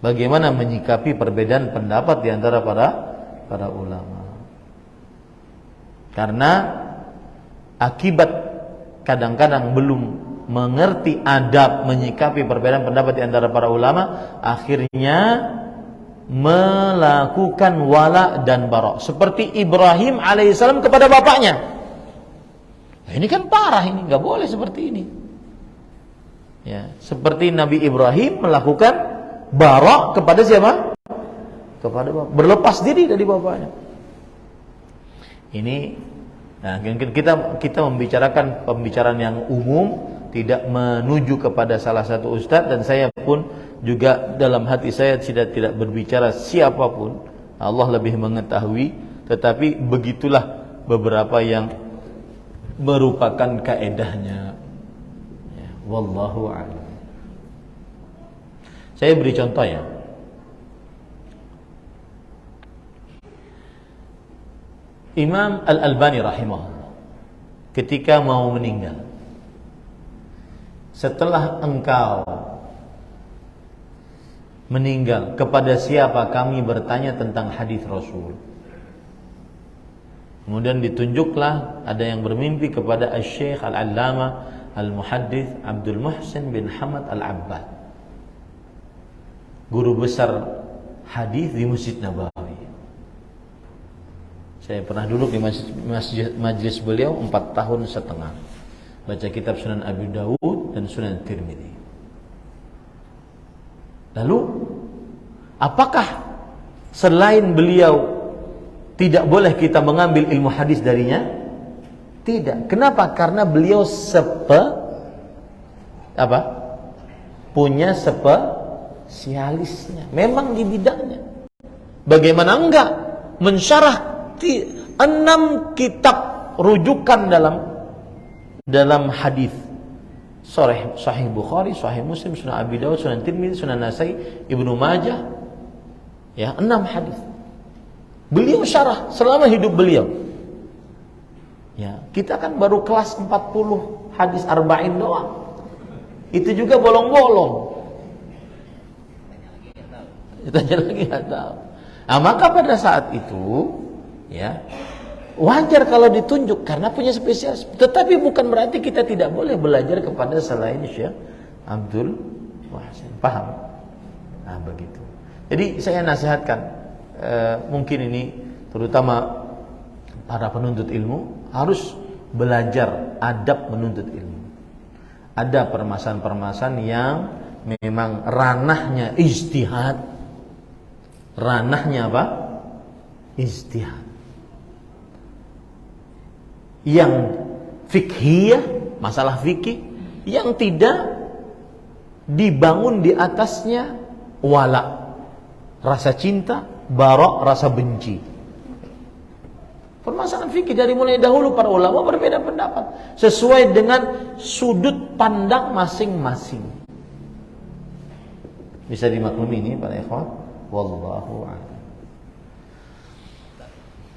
Bagaimana menyikapi perbedaan pendapat di antara para ulama. Karena akibat kadang-kadang belum mengerti adab menyikapi perbedaan pendapat di antara para ulama, akhirnya melakukan wala dan bara seperti Ibrahim alaihissalam kepada bapaknya. Nah, ini kan parah, ini nggak boleh seperti ini. Ya, seperti Nabi Ibrahim melakukan bara kepada siapa? Kepada bapak, berlepas diri dari bapaknya. Ini, nah kita membicarakan pembicaraan yang umum, tidak menuju kepada salah satu ustadz, dan saya pun juga dalam hati saya tidak berbicara siapapun. Allah lebih mengetahui, tetapi begitulah beberapa yang merupakan kaedahnya. Ya, wallahu a'lam. Saya beri contoh ya. Imam Al-Albani rahimahullah ketika mau meninggal, setelah engkau meninggal, kepada siapa kami bertanya tentang hadis Rasul? Kemudian ditunjuklah ada yang bermimpi kepada Al-Syekh Al-Allamah Al-Muhaddits Abdul Muhsin bin Hamad Al-Abbad, guru besar hadis di Masjid Nabawi. Saya pernah duduk di majlis beliau 4 tahun setengah, baca kitab Sunan Abi Dawud dan Sunan Tirmidzi. Lalu, apakah selain beliau tidak boleh kita mengambil ilmu hadis darinya? Tidak. Kenapa? Karena beliau punya spesialisnya, memang di bidangnya. Bagaimana enggak mensyarah 6 kitab rujukan dalam hadis. Sahih Bukhari, Sahih Muslim, Sunan Abi Dawud, Sunan Tirmidzi, Sunan Nasai, Ibnu Majah. Ya, 6 hadis. Beliau syarah selama hidup beliau. Ya, kita kan baru kelas 40 hadis arba'in doang. Itu juga bolong-bolong. Tanya lagi enggak tahu. Nah, maka pada saat itu, ya, wajar kalau ditunjuk karena punya spesialis. Tetapi bukan berarti kita tidak boleh belajar kepada selain Syekh Abdul Muhsin. Paham? Nah, begitu. Jadi saya nasihatkan, mungkin ini terutama para penuntut ilmu harus belajar adab menuntut ilmu. Ada permasalahan-permasalahan yang memang ranahnya ijtihad. Ranahnya apa? Ijtihad. Yang fikhiyah, masalah fikih yang tidak dibangun di atasnya wala, rasa cinta, bara, rasa benci. Permasalahan fikih dari mulai dahulu para ulama berbeda pendapat sesuai dengan sudut pandang masing-masing. Bisa dimaklumi ini para ikhwan. Wallahu a'lam.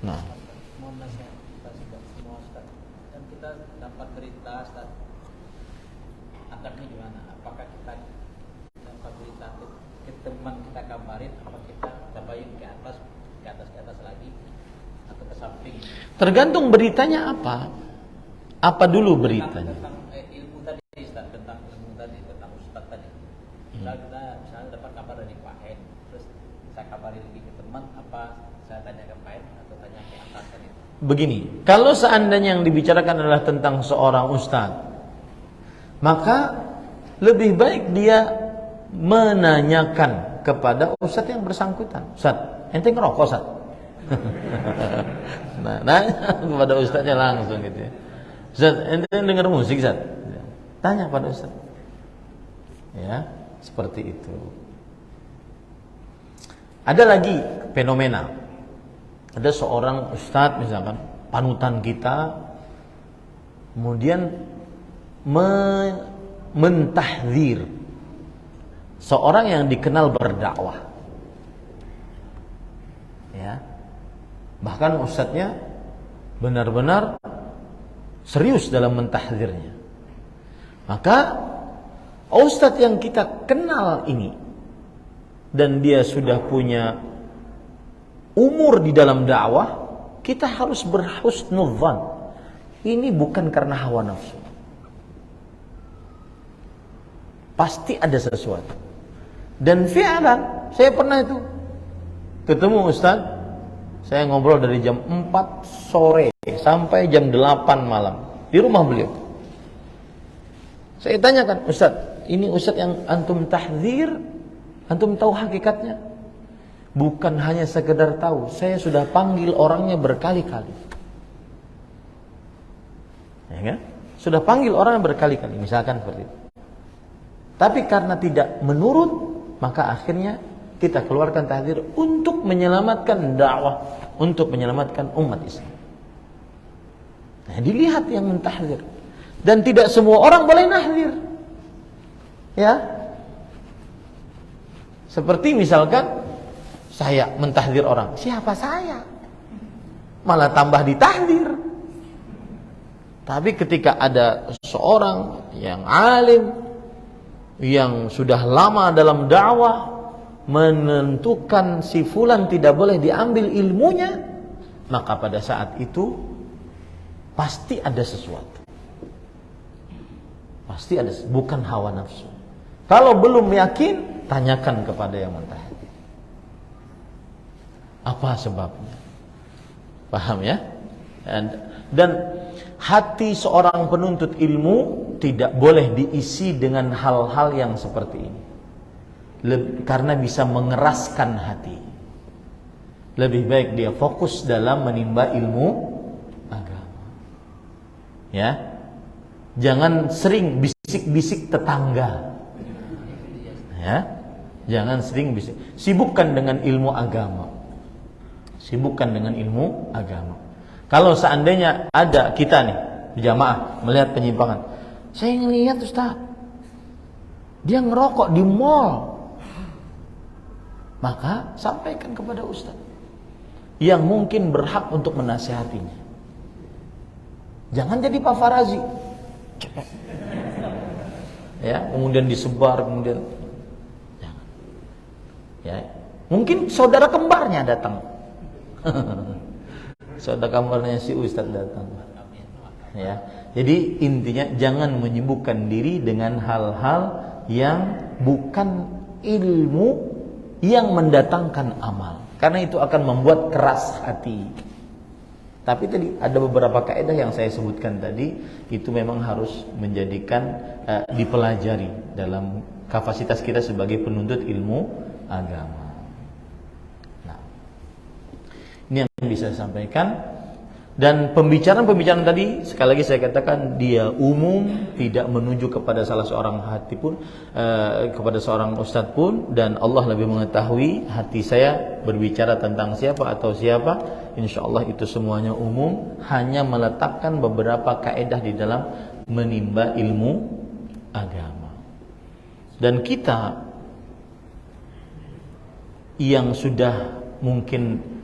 Nah, dan kita dapat berita, Ustaz, adabnya gimana? Apakah kita dapat berita ke teman kita kabarin, apa kita tabayun ke atas lagi, atau ke samping? Tergantung beritanya apa. Apa dulu beritanya? Tentang ilmu tadi, Ustaz, tentang ilmu tadi, tentang Ustaz tadi. Misalnya dapat kabar dari Pak Hen, terus saya kabari lagi ke teman, apa saya tanya ke Pak Hen atau tanya ke atasan itu? Begini, kalau seandainya yang dibicarakan adalah tentang seorang ustadz, maka lebih baik dia menanyakan kepada ustadz yang bersangkutan. Ustadz, ente ngerokok, Ustadz? Nah, nanya kepada ustadznya langsung gitu ya. Ustadz, ente dengar musik, Ustadz? Tanya pada ustadz. Ya, seperti itu. Ada lagi fenomena. Ada seorang ustadz misalkan, panutan kita, kemudian mentahdzir seorang yang dikenal berdakwah. Ya. Bahkan ustadznya benar-benar serius dalam mentahdzirnya. Maka ustadz yang kita kenal ini dan dia sudah punya umur di dalam dakwah, kita harus berhusnudzan. Ini bukan karena hawa nafsu. Pasti ada sesuatu. Dan fi'lan, saya pernah itu ketemu ustaz, saya ngobrol dari jam 4 sore sampai jam 8 malam di rumah beliau. Saya tanyakan, ustaz, ini ustaz yang antum tahdzir, antum tahu hakikatnya? Bukan hanya sekedar tahu, saya sudah panggil orangnya berkali-kali. Ya kan? Sudah panggil orangnya berkali-kali, misalkan seperti itu. Tapi karena tidak menurut, maka akhirnya kita keluarkan tahdzir untuk menyelamatkan dakwah, untuk menyelamatkan umat Islam. Nah, dilihat yang mentahdir. Dan tidak semua orang boleh nahdir. Ya. Seperti misalkan saya mentahdir orang, siapa saya? Malah tambah ditahdir. Tapi ketika ada seorang yang alim, yang sudah lama dalam dakwah, menentukan si fulan tidak boleh diambil ilmunya, maka pada saat itu pasti ada sesuatu. Pasti ada, bukan hawa nafsu. Kalau belum yakin, tanyakan kepada yang mentahdir. Apa sebabnya? Paham ya? Dan hati seorang penuntut ilmu tidak boleh diisi dengan hal-hal yang seperti ini. Karena bisa mengeraskan hati. Lebih baik dia fokus dalam menimba ilmu agama. Ya. Jangan sering bisik-bisik tetangga. Ya. Jangan sering bisik. Sibukkan dengan ilmu agama. Sibukkan dengan ilmu agama. Kalau seandainya ada kita nih jamaah melihat penyimpangan, saya ngelihat Ustaz, dia ngerokok di mall, maka sampaikan kepada Ustaz yang mungkin berhak untuk menasihatinya. Jangan jadi paparazi, ya, kemudian disebar, kemudian jangan. Ya, mungkin saudara kembarnya datang. Saudara kamarnya si Ustadz datang. Ya. Jadi intinya jangan menyibukkan diri dengan hal-hal yang bukan ilmu yang mendatangkan amal. Karena itu akan membuat keras hati. Tapi tadi ada beberapa kaidah yang saya sebutkan tadi, itu memang harus menjadikan dipelajari dalam kapasitas kita sebagai penuntut ilmu agama. Ini yang bisa saya sampaikan. Dan pembicaraan tadi sekali lagi saya katakan dia umum, tidak menuju kepada salah seorang hati pun, kepada seorang ustadz pun, dan Allah lebih mengetahui hati saya berbicara tentang siapa atau siapa. Insyaallah itu semuanya umum, hanya meletakkan beberapa kaidah di dalam menimba ilmu agama. Dan kita yang sudah mungkin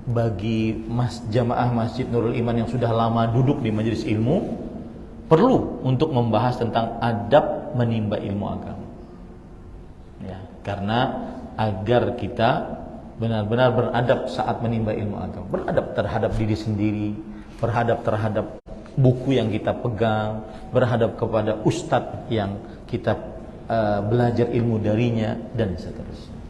bagi jamaah Masjid Nurul Iman yang sudah lama duduk di majelis ilmu, perlu untuk membahas tentang adab menimba ilmu agama. Ya, karena agar kita benar-benar beradab saat menimba ilmu agama, beradab terhadap diri sendiri, beradab terhadap buku yang kita pegang, beradab kepada ustadz yang kita belajar ilmu darinya, dan seterusnya.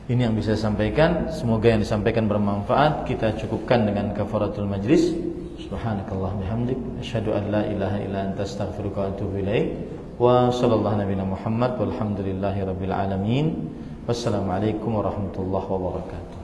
Ini yang bisa saya sampaikan. Semoga yang disampaikan bermanfaat. Kita cukupkan dengan kafaratul majlis. Subhanakallah bihamdik, asyhadu an la ilaha illa anta astaghfiruka wa atubu ilaik. Wa sallallahu nabiyana Muhammad walhamdulillahi rabbil alamin. Wassalamualaikum warahmatullahi wabarakatuh.